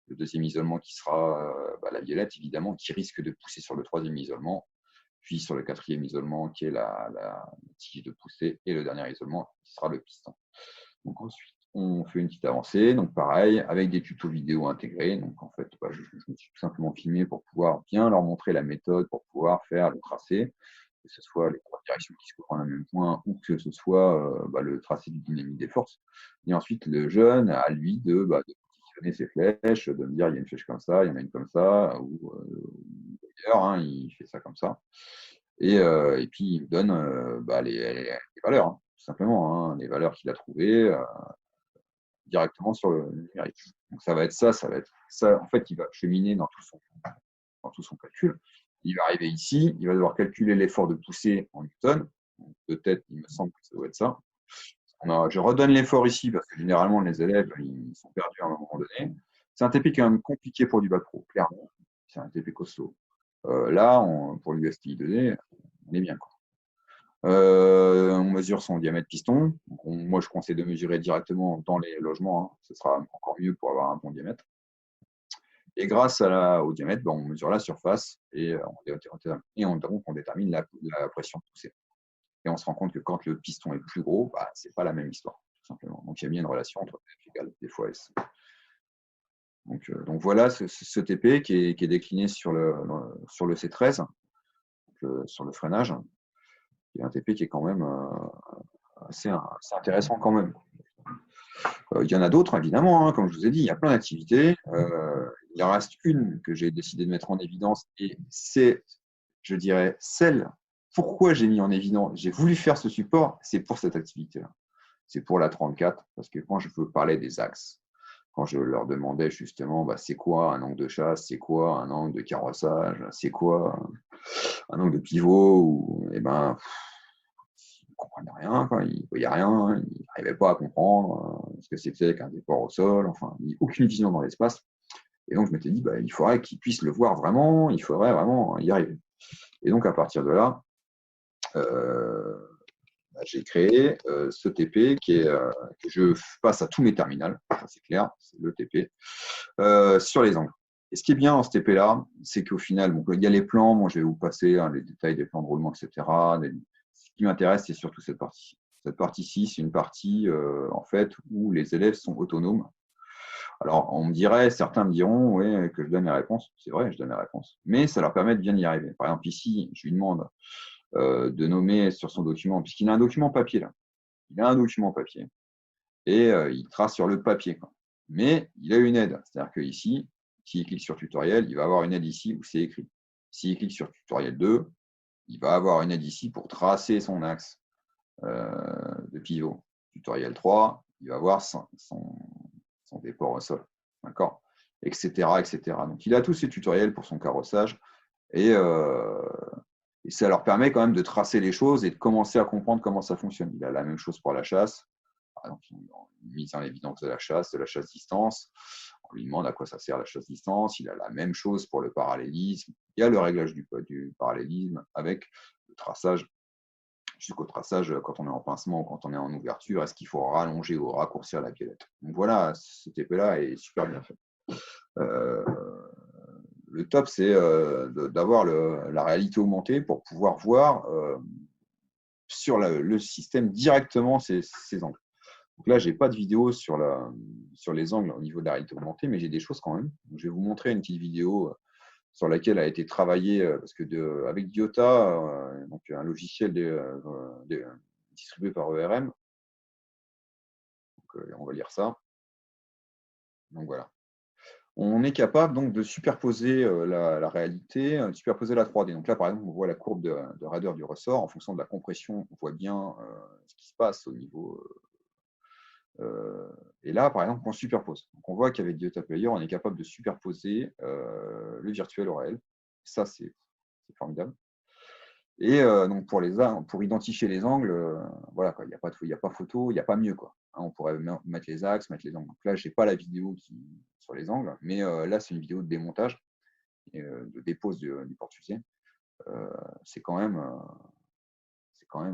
[SPEAKER 2] le deuxième isolement qui sera la violette, évidemment, qui risque de pousser sur le troisième isolement, puis sur le quatrième isolement qui est la tige de poussée, et le dernier isolement qui sera le piston. Donc ensuite, on fait une petite avancée, donc pareil, avec des tutos vidéo intégrés. Donc en fait, je me suis tout simplement filmé pour pouvoir bien leur montrer la méthode, pour pouvoir faire le tracé, que ce soit les trois directions qui se couvrent en un même point, ou que ce soit le tracé du dynamique des forces. Et ensuite, le jeune a lui de positionner ses flèches, de me dire il y a une flèche comme ça, il y en a une comme ça, ou d'ailleurs, il fait ça comme ça. Et puis, il me donne les valeurs, tout simplement, les valeurs qu'il a trouvées directement sur le numérique. Donc, ça va être ça. En fait, il va cheminer dans tout son calcul. Il va arriver ici, il va devoir calculer l'effort de poussée en newton. Peut-être, il me semble que ça doit être ça. Je redonne l'effort ici parce que généralement, les élèves, ils sont perdus à un moment donné. C'est un TP quand même compliqué pour du bac pro, clairement. C'est un TP costaud. Là, pour l'USTI 2D, on est bien. On mesure son diamètre piston. Donc moi, je conseille de mesurer directement dans les logements. Ce sera encore mieux pour avoir un bon diamètre. Et grâce au diamètre, on mesure la surface et on détermine la pression poussée. Et on se rend compte que quand le piston est plus gros, ce n'est pas la même histoire, tout simplement. Donc il y a bien une relation entre F égale D fois S. Donc voilà ce TP qui est décliné sur le C13, sur le freinage. Il y a un TP qui est quand même assez intéressant quand même. Il y en a d'autres, évidemment, comme je vous ai dit, il y a plein d'activités. Il en reste une que j'ai décidé de mettre en évidence et c'est, je dirais, celle pourquoi j'ai mis en évidence, j'ai voulu faire ce support, c'est pour cette activité-là. C'est pour la 34, parce que quand je veux parler des axes, quand je leur demandais justement c'est quoi un angle de chasse, c'est quoi un angle de carrossage, c'est quoi un angle de pivot, ils ne comprenaient rien, ils ne voyaient rien, ils n'arrivaient pas à comprendre ce que c'était qu'un déport au sol, enfin, aucune vision dans l'espace. Et donc je m'étais dit, il faudrait qu'ils puissent le voir vraiment, il faudrait vraiment y arriver. Et donc à partir de là, j'ai créé ce TP que je passe à tous mes terminals, ça c'est clair, c'est le TP, sur les angles. Et ce qui est bien dans ce TP-là, c'est qu'au final, il y a les plans, moi je vais vous passer les détails des plans de roulement, etc. Ce qui m'intéresse, c'est surtout cette partie. Cette partie-ci, c'est une partie en fait où les élèves sont autonomes. Alors, certains me diront que je donne les réponses. C'est vrai, je donne les réponses. Mais ça leur permet de bien y arriver. Par exemple, ici, je lui demande de nommer sur son document, puisqu'il a un document papier là. Il a un document papier et il trace sur le papier. Mais il a une aide. C'est-à-dire qu'ici, s'il clique sur tutoriel, il va avoir une aide ici où c'est écrit. S'il clique sur tutoriel 2, il va avoir une aide ici pour tracer son axe de pivot. Tutoriel 3, il va avoir son déport au sol. D'accord, etc., etc. Donc, il a tous ces tutoriels pour son carrossage et ça leur permet quand même de tracer les choses et de commencer à comprendre comment ça fonctionne. Il a la même chose pour la chasse. Par exemple, une mise en évidence de la chasse distance. On lui demande à quoi ça sert la chasse distance. Il a la même chose pour le parallélisme. Il y a le réglage du parallélisme avec le traçage, jusqu'au traçage quand on est en pincement ou quand on est en ouverture. Est-ce qu'il faut rallonger ou raccourcir la biellette? Donc voilà, ce TP-là est super bien fait. Le top, c'est d'avoir la réalité augmentée pour pouvoir voir sur le système directement ces angles. Donc là, je n'ai pas de vidéo sur les angles au niveau de la réalité augmentée, mais j'ai des choses quand même. Donc, je vais vous montrer une petite vidéo sur laquelle a été travaillé, parce que avec Diota, donc un logiciel distribué par ERM. Donc, on va lire ça. Donc voilà. on est capable donc de superposer la réalité, de superposer la 3D. Donc là, par exemple, on voit la courbe de raideur du ressort. En fonction de la compression, on voit bien ce qui se passe au niveau. Et là, par exemple, on superpose. Donc on voit qu'avec Diota Player, on est capable de superposer le virtuel au réel. Ça, c'est formidable. Et donc pour identifier les angles, voilà, il n'y a pas photo, il n'y a pas mieux, quoi. Hein, on pourrait mettre les axes, mettre les angles. Donc là, je n'ai pas la vidéo sur les angles, mais là, c'est une vidéo de démontage et de dépose du porte-fusée. C'est quand même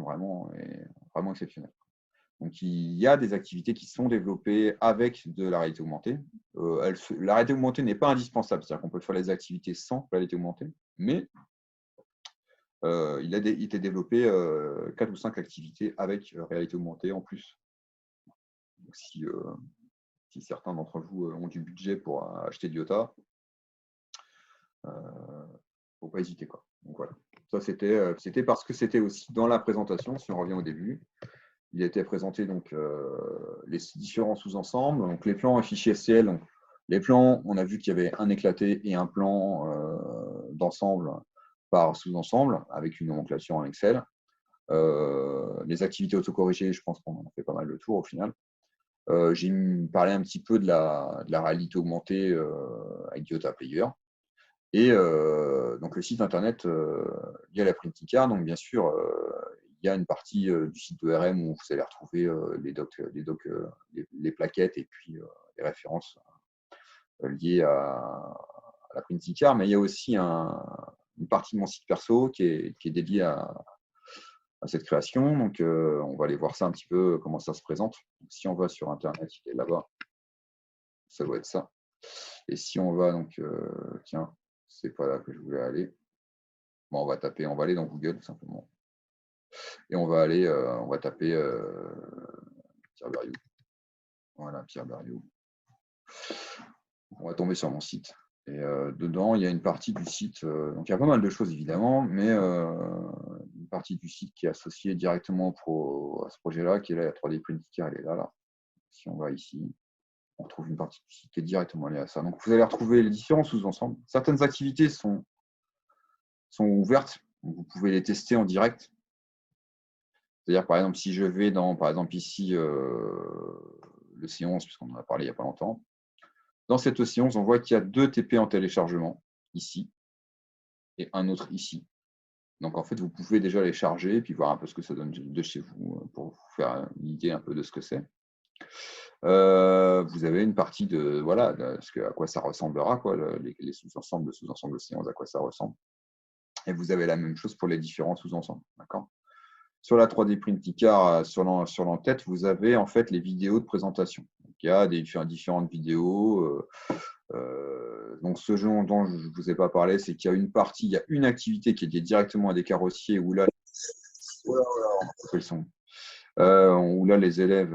[SPEAKER 2] vraiment, vraiment exceptionnel. Donc, il y a des activités qui sont développées avec de la réalité augmentée. La réalité augmentée n'est pas indispensable, c'est-à-dire qu'on peut faire les activités sans la réalité augmentée, mais il a été développé 4 ou 5 activités avec réalité augmentée en plus. Donc, si certains d'entre vous ont du budget pour acheter Diota, il ne faut pas hésiter, quoi. Donc voilà. Ça, c'était parce que c'était aussi dans la présentation, si on revient au début. Il a été présenté donc, les différents sous-ensembles. Donc les plans et fichiers STL. Donc, les plans, on a vu qu'il y avait un éclaté et un plan d'ensemble par sous-ensemble avec une nomenclature en Excel. Les activités autocorrigées, je pense qu'on en a fait pas mal le tour au final. J'ai parlé un petit peu de la réalité augmentée avec Diota Player. Et donc le site internet lié à la Printicard, donc bien sûr, il y a une partie du site d'ORM où vous allez retrouver les plaquettes et puis les références liées à la Printicard, mais il y a aussi une partie de mon site perso qui est dédiée à cette création. Donc on va aller voir ça un petit peu, comment ça se présente. Donc, si on va sur internet, il est là-bas, ça doit être ça. Et si on va donc, tiens, c'est pas là que je voulais aller. Bon, on va aller dans Google tout simplement. Et on va taper Pierre Berriou. Voilà, Pierre Berriou. On va tomber sur mon site. Et dedans, il y a une partie du site, donc il y a pas mal de choses évidemment, mais une partie du site qui est associée directement à ce projet-là, qui est là, la 3D Printicard, elle est là. Si on va ici, on retrouve une partie du site qui est directement liée à ça. Donc vous allez retrouver les différents sous-ensembles. Certaines activités sont ouvertes, donc vous pouvez les tester en direct. C'est-à-dire, par exemple, si je vais dans, par exemple, ici, le C11, puisqu'on en a parlé il n'y a pas longtemps, dans cette C11, on voit qu'il y a 2 TP en téléchargement, ici, et un autre ici. Donc, en fait, vous pouvez déjà les charger et puis voir un peu ce que ça donne de chez vous pour vous faire une idée un peu de ce que c'est. Vous avez une partie de, voilà, à quoi ça ressemblera, quoi, les sous-ensembles de sous-ensembles de C11, à quoi ça ressemble. Et vous avez la même chose pour les différents sous-ensembles, d'accord ? Sur la 3D Printicard, sur l'entête, vous avez en fait les vidéos de présentation. Donc, il y a différentes vidéos. Donc, ce jeu dont je ne vous ai pas parlé, c'est qu'il y a une partie, il y a une activité qui est liée directement à des carrossiers où là, les élèves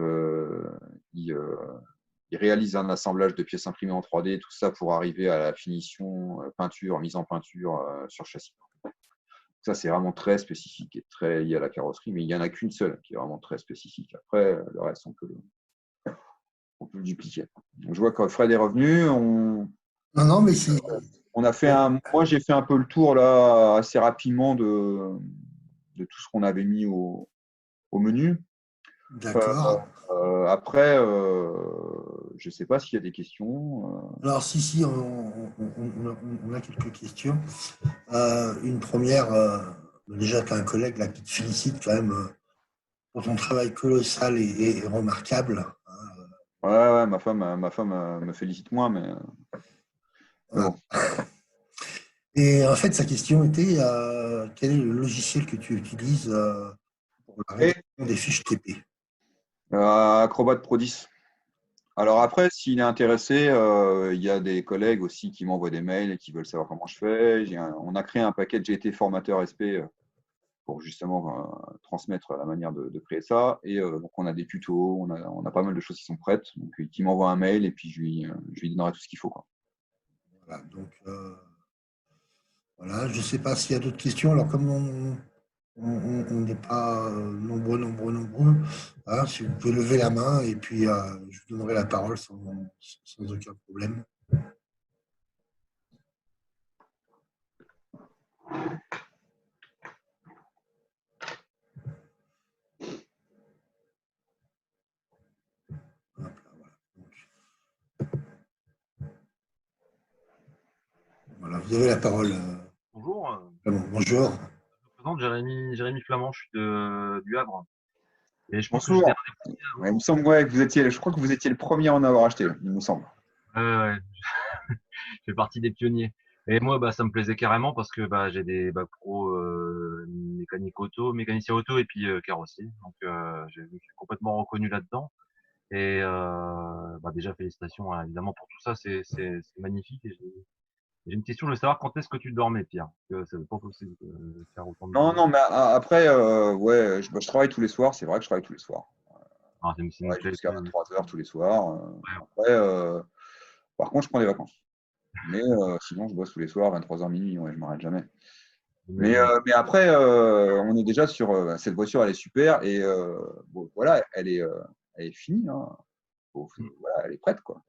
[SPEAKER 2] ils réalisent un assemblage de pièces imprimées en 3D, tout ça pour arriver à la finition, mise en peinture sur châssis. Ça, c'est vraiment très spécifique et très lié à la carrosserie, mais il n'y en a qu'une seule qui est vraiment très spécifique. Après, le reste, on peut le dupliquer. Donc, je vois que Fred est revenu.
[SPEAKER 1] Non, mais c'est.
[SPEAKER 2] Moi, j'ai fait un peu le tour là assez rapidement de tout ce qu'on avait mis au menu.
[SPEAKER 1] D'accord.
[SPEAKER 2] Après, je ne sais pas s'il y a des questions.
[SPEAKER 1] Alors, si, on a quelques questions. Une première, déjà, tu as un collègue là qui te félicite quand même pour ton travail colossal et remarquable.
[SPEAKER 2] Ouais, ma femme me félicite moins, mais bon.
[SPEAKER 1] Et en fait, sa question était quel est le logiciel que tu utilises pour la rédaction des fiches TP?
[SPEAKER 2] Acrobat Pro 10. Alors après, s'il est intéressé, il y a des collègues aussi qui m'envoient des mails et qui veulent savoir comment je fais. On a créé un paquet GT formateur SP pour justement transmettre la manière de créer ça. Et donc on a des tutos, on a pas mal de choses qui sont prêtes. Donc qui m'envoie un mail et puis je lui donnerai tout ce qu'il faut, quoi.
[SPEAKER 1] Voilà, donc voilà, je ne sais pas s'il y a d'autres questions. Alors comme on n'est pas nombreux, hein, si vous pouvez lever la main et puis je vous donnerai la parole sans aucun problème. Voilà, vous avez la parole.
[SPEAKER 3] Bonjour,
[SPEAKER 1] Bonjour.
[SPEAKER 3] je me présente Jérémy Flamand, je suis du Havre. Et je pense que j'étais
[SPEAKER 2] Bonjour. Ouais, il me semble ouais, que je crois que vous étiez le premier à en avoir acheté, il me semble.
[SPEAKER 3] ouais, je fais partie des pionniers. Et moi, bah, ça me plaisait carrément parce que bah, j'ai des bacs pro mécanicien auto et puis carrossier. Donc, je me suis complètement reconnu là-dedans. Et bah, déjà, félicitations hein, évidemment pour tout ça, c'est magnifique. Et j'ai une question, je veux savoir quand est-ce que tu dormais, Pierre? Parce que c'est pas possible de faire autant de
[SPEAKER 2] Non,
[SPEAKER 3] boulot.
[SPEAKER 2] non, mais après, ouais, je travaille tous les soirs, c'est vrai que je travaille tous les soirs.
[SPEAKER 3] Ah, c'est une
[SPEAKER 2] Ouais,
[SPEAKER 3] qualité.
[SPEAKER 2] jusqu'à 23 h tous les soirs.
[SPEAKER 3] Ouais,
[SPEAKER 2] Après, par contre, je prends des vacances. Mais sinon, je bosse tous les soirs, 23 h minuit, ouais, je m'arrête jamais.
[SPEAKER 3] j'imagine.
[SPEAKER 2] Mais après, on est déjà sur cette voiture, elle est super et bon, voilà, elle est finie. Hein. Voilà, elle est prête, quoi.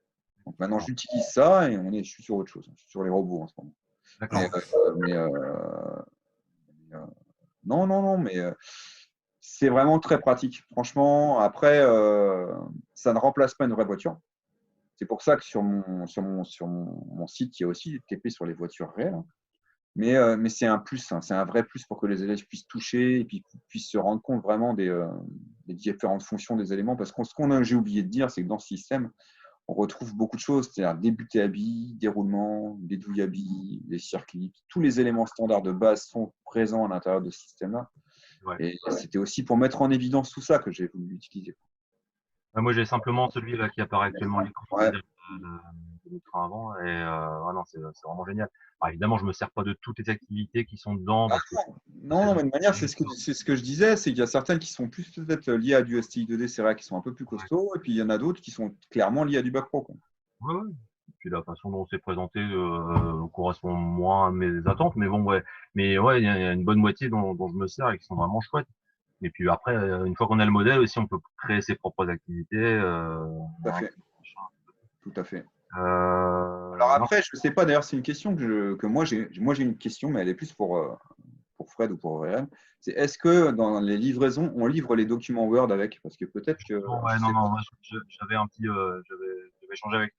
[SPEAKER 2] Donc maintenant,
[SPEAKER 3] Alors,
[SPEAKER 2] j'utilise ça et je suis sur autre chose. Je suis sur les robots en ce moment. Mais,
[SPEAKER 3] d'accord.
[SPEAKER 2] mais, non, non, non, mais c'est vraiment très pratique. Franchement, après, ça ne remplace pas une vraie voiture. C'est pour ça que sur mon site, il y a aussi des TP sur les voitures réelles. Hein. Mais c'est un plus, hein, c'est un vrai plus pour que les élèves puissent toucher et puis puissent se rendre compte vraiment des différentes fonctions des éléments. Parce que j'ai oublié de dire, c'est que dans ce système, on retrouve beaucoup de choses, c'est-à-dire des buts à billes, déroulement, des douilles à billes, des circuits. Tous les éléments standards de base sont présents à l'intérieur de ce système-là.
[SPEAKER 3] Ouais.
[SPEAKER 2] Et c'était aussi pour mettre en évidence tout ça que j'ai voulu l'utiliser.
[SPEAKER 3] Moi, j'ai simplement celui là qui apparaît actuellement à l'écran,
[SPEAKER 2] Ouais.
[SPEAKER 3] c'est-à-dire le train avant. Et ah non, c'est vraiment génial. Alors, évidemment, je me sers pas de toutes les activités qui sont dedans
[SPEAKER 2] Ah
[SPEAKER 3] parce que
[SPEAKER 2] non, non, mais de manière, c'est ce que je disais, c'est qu'il y a certaines qui sont plus peut-être liées à du STI 2D, c'est vrai, qui sont un peu plus costauds, et puis il y en a d'autres qui sont clairement liées à du bac pro. Quoi.
[SPEAKER 3] ouais, ouais. Puis la façon dont c'est présenté correspond moins à mes attentes, mais bon, ouais. Mais ouais, il y a une bonne moitié dont je me sers et qui sont vraiment chouettes. Et puis après, une fois qu'on a le modèle aussi, on peut créer ses propres activités.
[SPEAKER 2] Tout à fait, tout à fait. Alors
[SPEAKER 3] Non,
[SPEAKER 2] après, je ne sais pas, d'ailleurs, c'est une question que moi j'ai une question, mais elle est plus pour Fred ou pour Aurélien. C'est est-ce que dans les livraisons, on livre les documents Word avec? Parce que peut-être que,
[SPEAKER 3] non,
[SPEAKER 2] je
[SPEAKER 3] ouais, non,
[SPEAKER 2] sais pas.
[SPEAKER 3] non, moi, j'avais un petit, j'avais échangé avec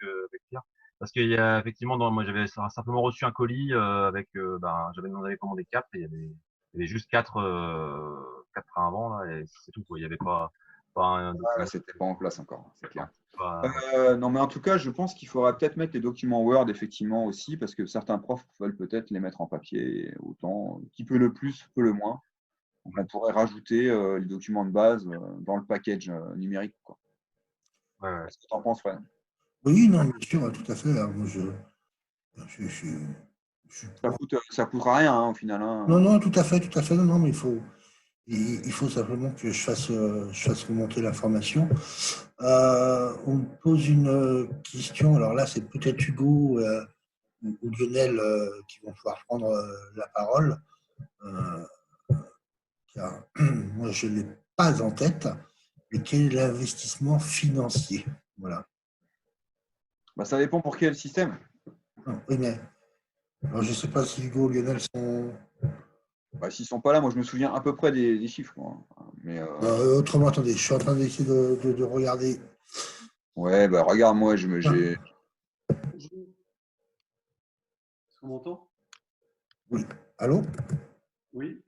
[SPEAKER 3] Pierre. Parce qu'il y a effectivement, moi j'avais simplement reçu un colis avec, j'avais demandé à commander 4 et il y avait juste 4 trains avant là et c'est tout quoi. Il y avait pas un
[SPEAKER 2] Ouais,
[SPEAKER 3] document.
[SPEAKER 2] c'était pas en place encore, c'est
[SPEAKER 3] Non,
[SPEAKER 2] clair.
[SPEAKER 3] pas-
[SPEAKER 2] Non, mais en tout cas, je pense qu'il faudra peut-être mettre les documents Word effectivement aussi, parce que certains profs veulent peut-être les mettre en papier, autant qui peut le plus, peut le moins. Donc, on pourrait rajouter les documents de base dans le package numérique. Quoi.
[SPEAKER 3] ouais, ouais.
[SPEAKER 2] Qu'est-ce que tu en penses, Fred?
[SPEAKER 1] Oui, non, bien sûr, tout à fait. Hein, moi, je suis pour.
[SPEAKER 2] Ça coûtera rien hein, au final.
[SPEAKER 1] Non,
[SPEAKER 2] Hein.
[SPEAKER 1] non, tout à fait, tout à fait. Non, non, mais il faut simplement que je fasse remonter l'information. On me pose une question. Alors là, c'est peut-être Hugo ou Lionel qui vont pouvoir prendre la parole. Euh, Car moi, je ne l'ai pas en tête. Mais quel est l'investissement financier? Voilà.
[SPEAKER 2] Bah, ça dépend pour quel système.
[SPEAKER 1] Non, oui, mais alors, je ne sais pas si Hugo ou Lionel sont.
[SPEAKER 2] Bah, s'ils sont pas là, moi je me souviens à peu près des chiffres. Quoi. Mais
[SPEAKER 1] Autrement, attendez, je suis en train d'essayer de regarder.
[SPEAKER 2] ouais, bah regarde, moi j'ai.
[SPEAKER 4] Bonjour. Est-ce qu'on m'entend?
[SPEAKER 1] Oui. Allô?
[SPEAKER 4] Oui.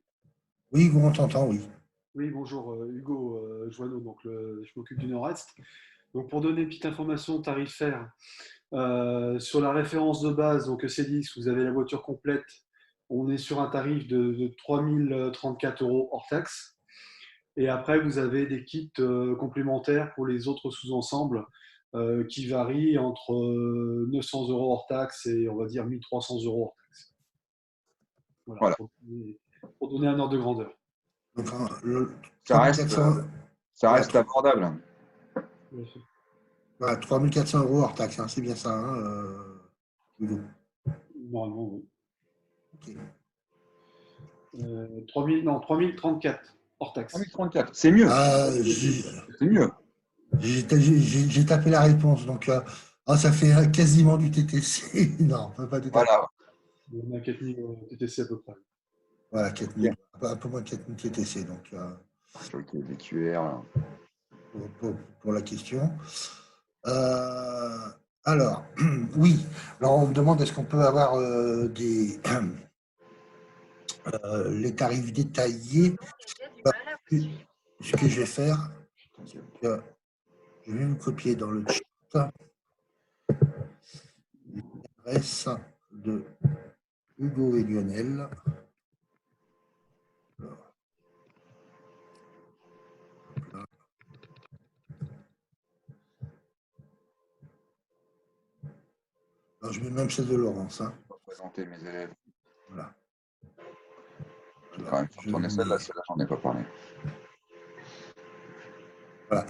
[SPEAKER 1] Oui, Hugo, on t'entend, oui.
[SPEAKER 4] Oui, bonjour, Hugo Joanneau, donc je m'occupe du Nord-Est. Donc pour donner une petite information tarifaire, sur la référence de base, donc C10, vous avez la voiture complète, on est sur un tarif de 3 034 € hors taxe. Et après, vous avez des kits complémentaires pour les autres sous-ensembles qui varient entre 900 € hors taxe et on va dire 1 300 € hors taxe. Voilà,
[SPEAKER 2] Voilà.
[SPEAKER 4] pour donner un ordre de grandeur.
[SPEAKER 1] Donc,
[SPEAKER 2] Ça reste,
[SPEAKER 1] 3400,
[SPEAKER 2] ça
[SPEAKER 1] voilà,
[SPEAKER 2] reste abordable.
[SPEAKER 1] voilà, 3 400 € hors taxe, hein, c'est bien ça, hein, Hugo.
[SPEAKER 4] Normalement, oui.
[SPEAKER 1] Ok.
[SPEAKER 4] 3 000, non, 3 034 hors taxe.
[SPEAKER 2] 3034, c'est mieux.
[SPEAKER 1] Ah,
[SPEAKER 2] C'est mieux.
[SPEAKER 1] j'ai tapé la réponse, donc ça fait quasiment du TTC. Non, pas tout à fait.
[SPEAKER 2] Voilà.
[SPEAKER 4] On a 4 000 TTC à peu près.
[SPEAKER 1] Voilà, 4000, un peu moins de 4000 TTC, donc
[SPEAKER 2] Ok, VQR.
[SPEAKER 1] pour la question. Euh, Alors, oui. Alors, on me demande est-ce qu'on peut avoir les tarifs détaillés. Alors, ce que je vais faire, c'est que je vais vous copier dans le chat l'adresse de Hugo et Lionel. Alors, là. Alors, je mets même celle de Laurence. Hein.
[SPEAKER 2] Je vais présenter mes élèves.
[SPEAKER 1] Voilà.
[SPEAKER 2] Je vais
[SPEAKER 1] Alors,
[SPEAKER 2] quand même faire
[SPEAKER 1] je
[SPEAKER 2] tourner
[SPEAKER 1] vous
[SPEAKER 2] celle-là,
[SPEAKER 1] mets-
[SPEAKER 2] celle-là, j'en ai pas parlé.
[SPEAKER 1] voilà.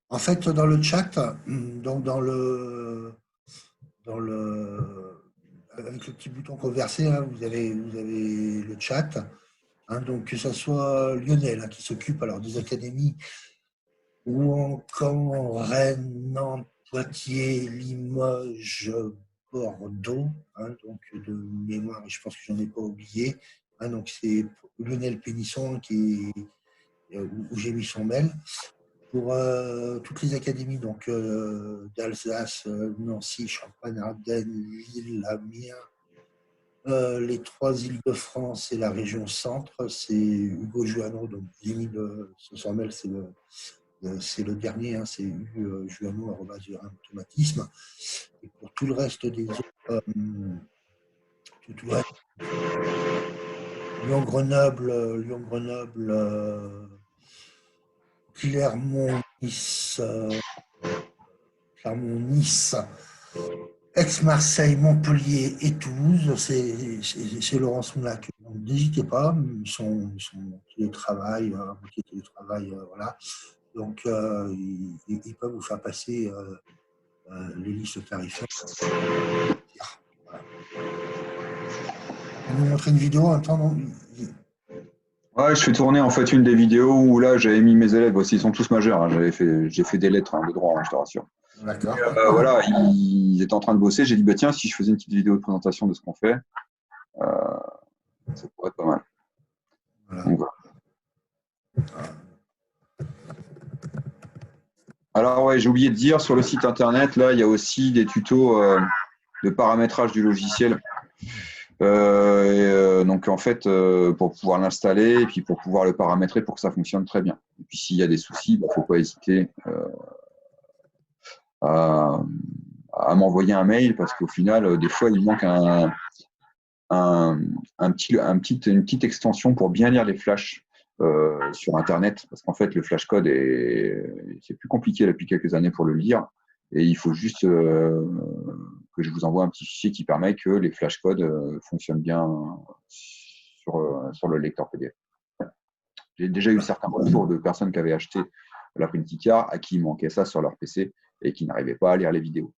[SPEAKER 1] En fait, dans le chat, donc avec le petit bouton converser, hein, vous avez le chat. Hein, donc, que ce soit Lionel hein, qui s'occupe alors des académies ou encore Rennes, Nantes, Poitiers, Limoges, Bordeaux, hein, donc de mémoire, et je pense que j'en ai pas oublié. Hein, donc, c'est Lionel Pénisson où j'ai mis son mail. Pour toutes les académies donc d'Alsace, Nancy, Champagne, Ardennes, Lille, Amiens, les 3 Îles-de-France et la région centre, c'est Hugo Juano. Donc j'ai mis son mail, c'est le dernier, hein, c'est juano@automatisme. Et pour tout le reste des autres, tout le reste, Lyon-Grenoble, Clermont-Nice, Clermont-Nice, Aix-Marseille, Montpellier et Toulouse, c'est Laurence Moulac. Donc n'hésitez pas, ils sont télétravail, moitié télétravail, voilà. Donc ils peuvent vous faire passer les listes tarifaires. Voilà. Vous nous montrer une vidéo en même temps, non?
[SPEAKER 2] Ouais, je fais tourner en fait une des vidéos où là j'avais mis mes élèves aussi, ils sont tous majeurs. Hein, j'ai fait des lettres de droit, hein, je te rassure.
[SPEAKER 1] D'accord.
[SPEAKER 2] Voilà, ils étaient en train de bosser. J'ai dit bah tiens, si je faisais une petite vidéo de présentation de ce qu'on fait, ça pourrait être pas mal.
[SPEAKER 1] Voilà.
[SPEAKER 2] Donc, voilà. Alors ouais, j'ai oublié de dire sur le site internet, là il y a aussi des tutos de paramétrage du logiciel. Donc en fait, pour pouvoir l'installer et puis pour pouvoir le paramétrer pour que ça fonctionne très bien. Et puis s'il y a des soucis, il ne faut pas hésiter à, m'envoyer un mail parce qu'au final, des fois, il manque une petite extension pour bien lire les flashs sur Internet parce qu'en fait, le flashcode c'est plus compliqué depuis quelques années pour le lire et il faut juste que je vous envoie un petit fichier qui permet que les flashcodes fonctionnent bien sur le lecteur PDF. J'ai déjà eu certains retours de personnes qui avaient acheté la Printicar à qui il manquait ça sur leur PC et qui n'arrivaient pas à lire les vidéos.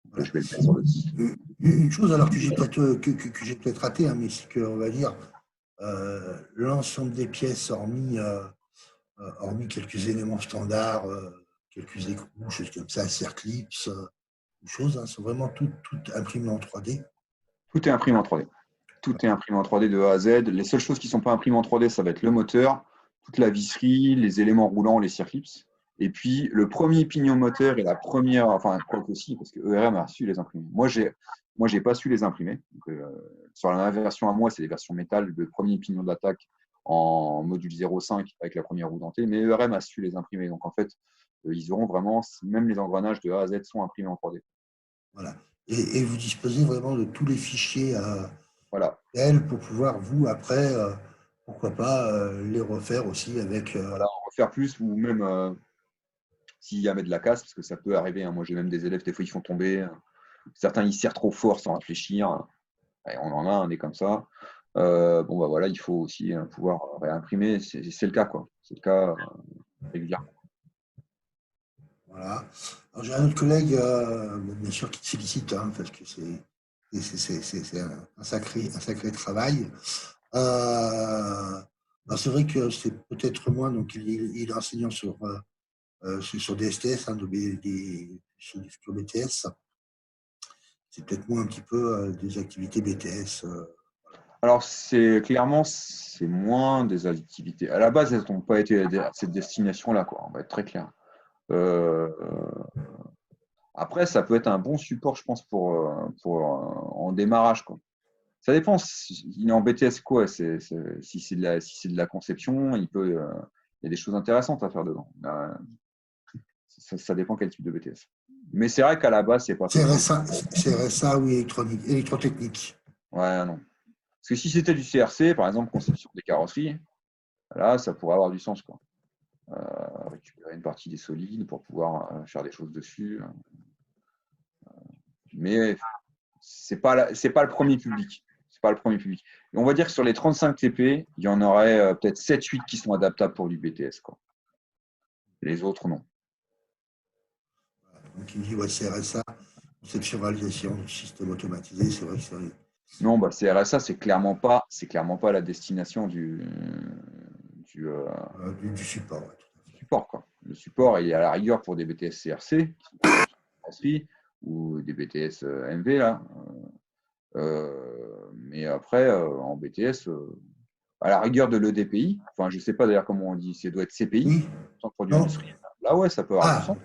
[SPEAKER 2] Donc, je vais le mettre sur le site.
[SPEAKER 1] Une chose alors que j'ai peut-être raté, hein, mais c'est qu'on va dire l'ensemble des pièces, hormis quelques éléments standards, quelques écrous, choses comme ça, Circlips, choses, hein, sont vraiment toutes imprimées en 3D.
[SPEAKER 2] Tout est imprimé en 3D. Tout est imprimé en 3D de A à Z. Les seules choses qui ne sont pas imprimées en 3D, ça va être le moteur, toute la visserie, les éléments roulants, les circlips. Et puis, le premier pignon moteur et la première, enfin, quoi que aussi, parce que ERM a su les imprimer. Moi, j'ai pas su les imprimer. Donc, sur la version à moi, c'est des versions métal, le premier pignon d'attaque en module 0.5 avec la première roue dentée, mais ERM a su les imprimer. Donc, en fait, ils auront vraiment, même les engrenages de A à Z sont imprimés en 3D.
[SPEAKER 1] Voilà. Et vous disposez vraiment de tous les fichiers
[SPEAKER 2] Voilà.
[SPEAKER 1] pour pouvoir, vous, après, pourquoi pas, les refaire aussi avec.
[SPEAKER 2] Voilà, en refaire plus ou même s'il y a de la casse, parce que ça peut arriver. Hein. Moi, j'ai même des élèves, des fois, ils font tomber. Certains, ils serrent trop fort sans réfléchir. Et on en a un des comme ça. Bon, bah voilà, il faut aussi pouvoir réimprimer. C'est le cas, quoi. C'est le cas régulièrement.
[SPEAKER 1] Voilà. Alors, j'ai un autre collègue, bien sûr, qui te félicite, hein, parce que c'est un sacré travail. Alors, c'est vrai que c'est peut-être moins, donc il est enseignant sur des STS, hein, sur BTS. C'est peut-être moins un petit peu des activités BTS.
[SPEAKER 2] Alors, c'est moins des activités. À la base, elles n'ont pas été à cette destination-là, quoi. On va être très clair. Après, ça peut être un bon support, je pense, en démarrage, quoi. Ça dépend. Il est en BTS quoi. Si c'est de la conception, il y a des choses intéressantes à faire dedans. Ça dépend quel type de BTS. Mais c'est vrai qu'à la base, c'est pas fait pour.
[SPEAKER 1] C'est RSA ou électrotechnique.
[SPEAKER 2] Ouais, non. Parce que si c'était du CRC, par exemple, conception des carrosseries, là, ça pourrait avoir du sens, quoi. Récupérer une partie des solides pour pouvoir faire des choses dessus. Mais c'est pas le premier public. C'est pas le premier public. Et on va dire que sur les 35 TP, il y en aurait peut-être 7-8 qui sont adaptables pour du BTS, quoi. Les autres, non.
[SPEAKER 1] Donc il me dit ouais, c'est RSA, conception réalisation du système automatisé, c'est vrai que c'est
[SPEAKER 2] Non, bah, CRSA, c'est clairement pas la destination
[SPEAKER 1] du support. Ouais,
[SPEAKER 2] support, quoi. Le support, il est à la rigueur pour des BTS CRC, qui sont ou des BTS MV, là. Mais après, en BTS, à la rigueur de l'EDPI, enfin, je ne sais pas d'ailleurs comment on dit, ça doit être CPI,
[SPEAKER 1] oui,
[SPEAKER 2] centre produit industriel. Là, ouais, ça peut avoir du sens.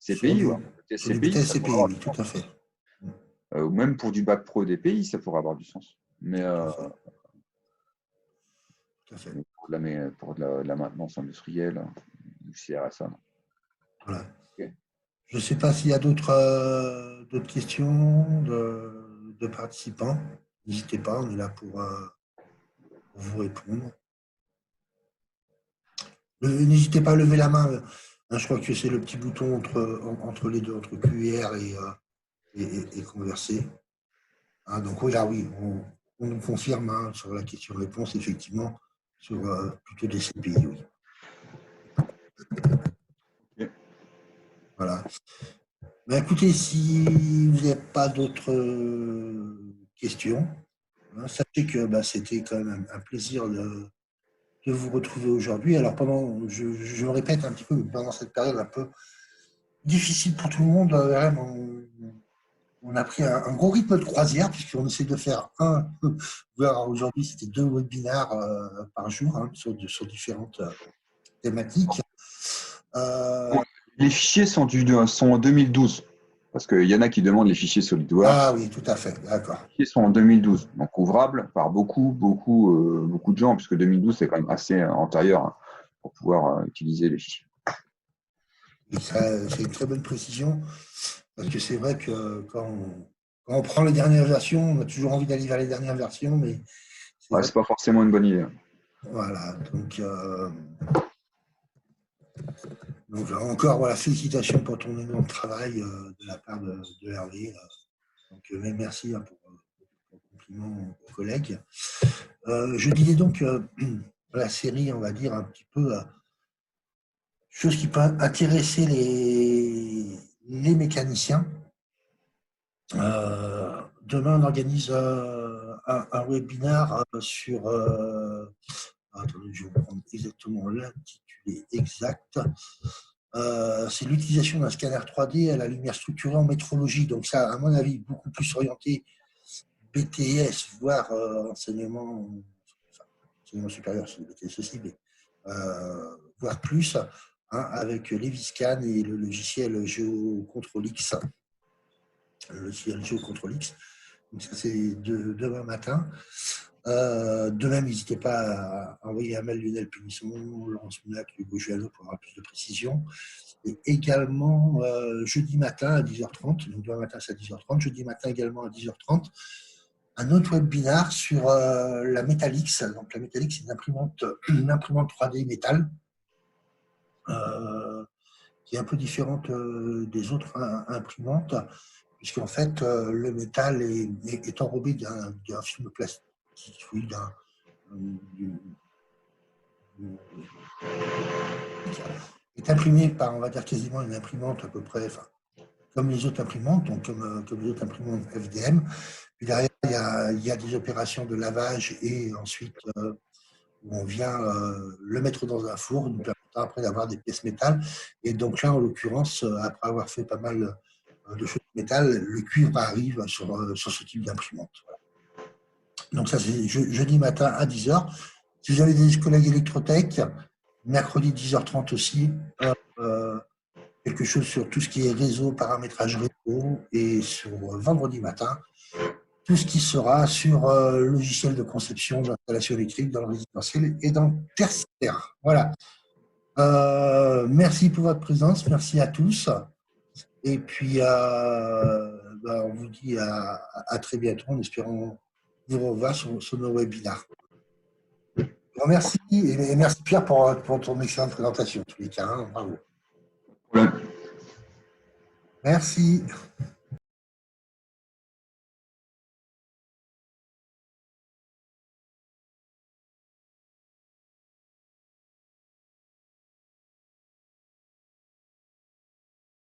[SPEAKER 2] CPI, ouais.
[SPEAKER 1] Sur du
[SPEAKER 2] CPI,
[SPEAKER 1] BTS
[SPEAKER 2] ça
[SPEAKER 1] CPI,
[SPEAKER 2] pourrait avoir
[SPEAKER 1] oui,
[SPEAKER 2] du
[SPEAKER 1] tout
[SPEAKER 2] sens.
[SPEAKER 1] à fait.
[SPEAKER 2] Ou même pour du bac pro EDPI, ça pourrait avoir du sens. Mais
[SPEAKER 1] Tout à fait.
[SPEAKER 2] pour de la maintenance industrielle, du CRSA, non.
[SPEAKER 1] Voilà.
[SPEAKER 2] Ok.
[SPEAKER 1] Je ne sais pas s'il y a d'autres questions de participants. N'hésitez pas, on est là pour vous répondre. N'hésitez pas à lever la main. Je crois que c'est le petit bouton entre les deux, entre QR et converser. Donc oui, là, oui, on nous confirme sur la question-réponse, effectivement, sur plutôt des CPI, oui.
[SPEAKER 2] Ok.
[SPEAKER 1] Voilà. Ben, écoutez, si vous n'avez pas d'autres questions, sachez que c'était quand même un plaisir de vous retrouver aujourd'hui. Alors, je me répète un petit peu, mais pendant cette période un peu difficile pour tout le monde, on a pris un gros rythme de croisière, puisqu'on essaie de faire voire aujourd'hui, c'était 2 webinaires par jour sur différentes thématiques.
[SPEAKER 2] Les fichiers sont en 2012. Parce qu'il y en a qui demandent les fichiers SolidWorks.
[SPEAKER 1] Ah oui, tout à fait, d'accord.
[SPEAKER 2] Les fichiers sont en 2012, donc ouvrables par beaucoup de gens, puisque 2012, c'est quand même assez antérieur pour pouvoir utiliser les fichiers.
[SPEAKER 1] C'est une très bonne précision, parce que c'est vrai que quand on prend les dernières versions, on a toujours envie d'aller vers les dernières versions, mais
[SPEAKER 2] c'est pas forcément une bonne idée.
[SPEAKER 1] Voilà, donc encore, voilà, félicitations pour ton énorme travail de la part de Hervé. Donc, merci pour le compliment aux collègues. Je disais donc la série, on va dire, un petit peu chose qui peut intéresser les mécaniciens. Demain, on organise un webinaire sur... attendez, je vais vous prendre exactement l'intitulé exact. C'est l'utilisation d'un scanner 3D à la lumière structurée en métrologie. Donc ça, à mon avis, beaucoup plus orienté BTS, voire enseignement supérieur, c'est le BTS aussi, mais voire plus, avec l'Eviscan et le logiciel GeoControl X. Le logiciel GeoControl X. Donc ça, c'est demain matin. De même, n'hésitez pas à envoyer un mail Lionel Pénisson, Laurence Munac, Hugo Juano pour avoir plus de précision. Et également, jeudi matin à 10h30, donc demain matin c'est à 10h30, jeudi matin également à 10h30, un autre webinaire sur la Metalix. Donc la Metalix, c'est une imprimante 3D métal, qui est un peu différente des autres imprimantes, puisqu'en fait, le métal est enrobé d'un film plastique, est imprimé par, on va dire, quasiment une imprimante à peu près, comme les autres imprimantes, donc comme les autres imprimantes FDM. Puis derrière, il y a des opérations de lavage et ensuite où on vient le mettre dans un four, nous permettant après d'avoir des pièces métal. Et donc là, en l'occurrence, après avoir fait pas mal de choses de métal, le cuivre arrive sur ce type d'imprimante. Voilà. Donc ça, c'est jeudi matin à 10h. Si vous avez des collègues électrotech, mercredi 10h30 aussi, quelque chose sur tout ce qui est réseau, paramétrage réseau, et sur vendredi matin, tout ce qui sera sur logiciel de conception d'installation électrique dans le résidentiel et dans le tertiaire. Voilà. Merci pour votre présence, merci à tous. Et puis, on vous dit à très bientôt en espérant vous revoir sur nos webinars. Je vous remercie et merci Pierre pour ton excellente présentation. En tous les cas, hein, bravo.
[SPEAKER 2] Ouais.
[SPEAKER 1] Merci.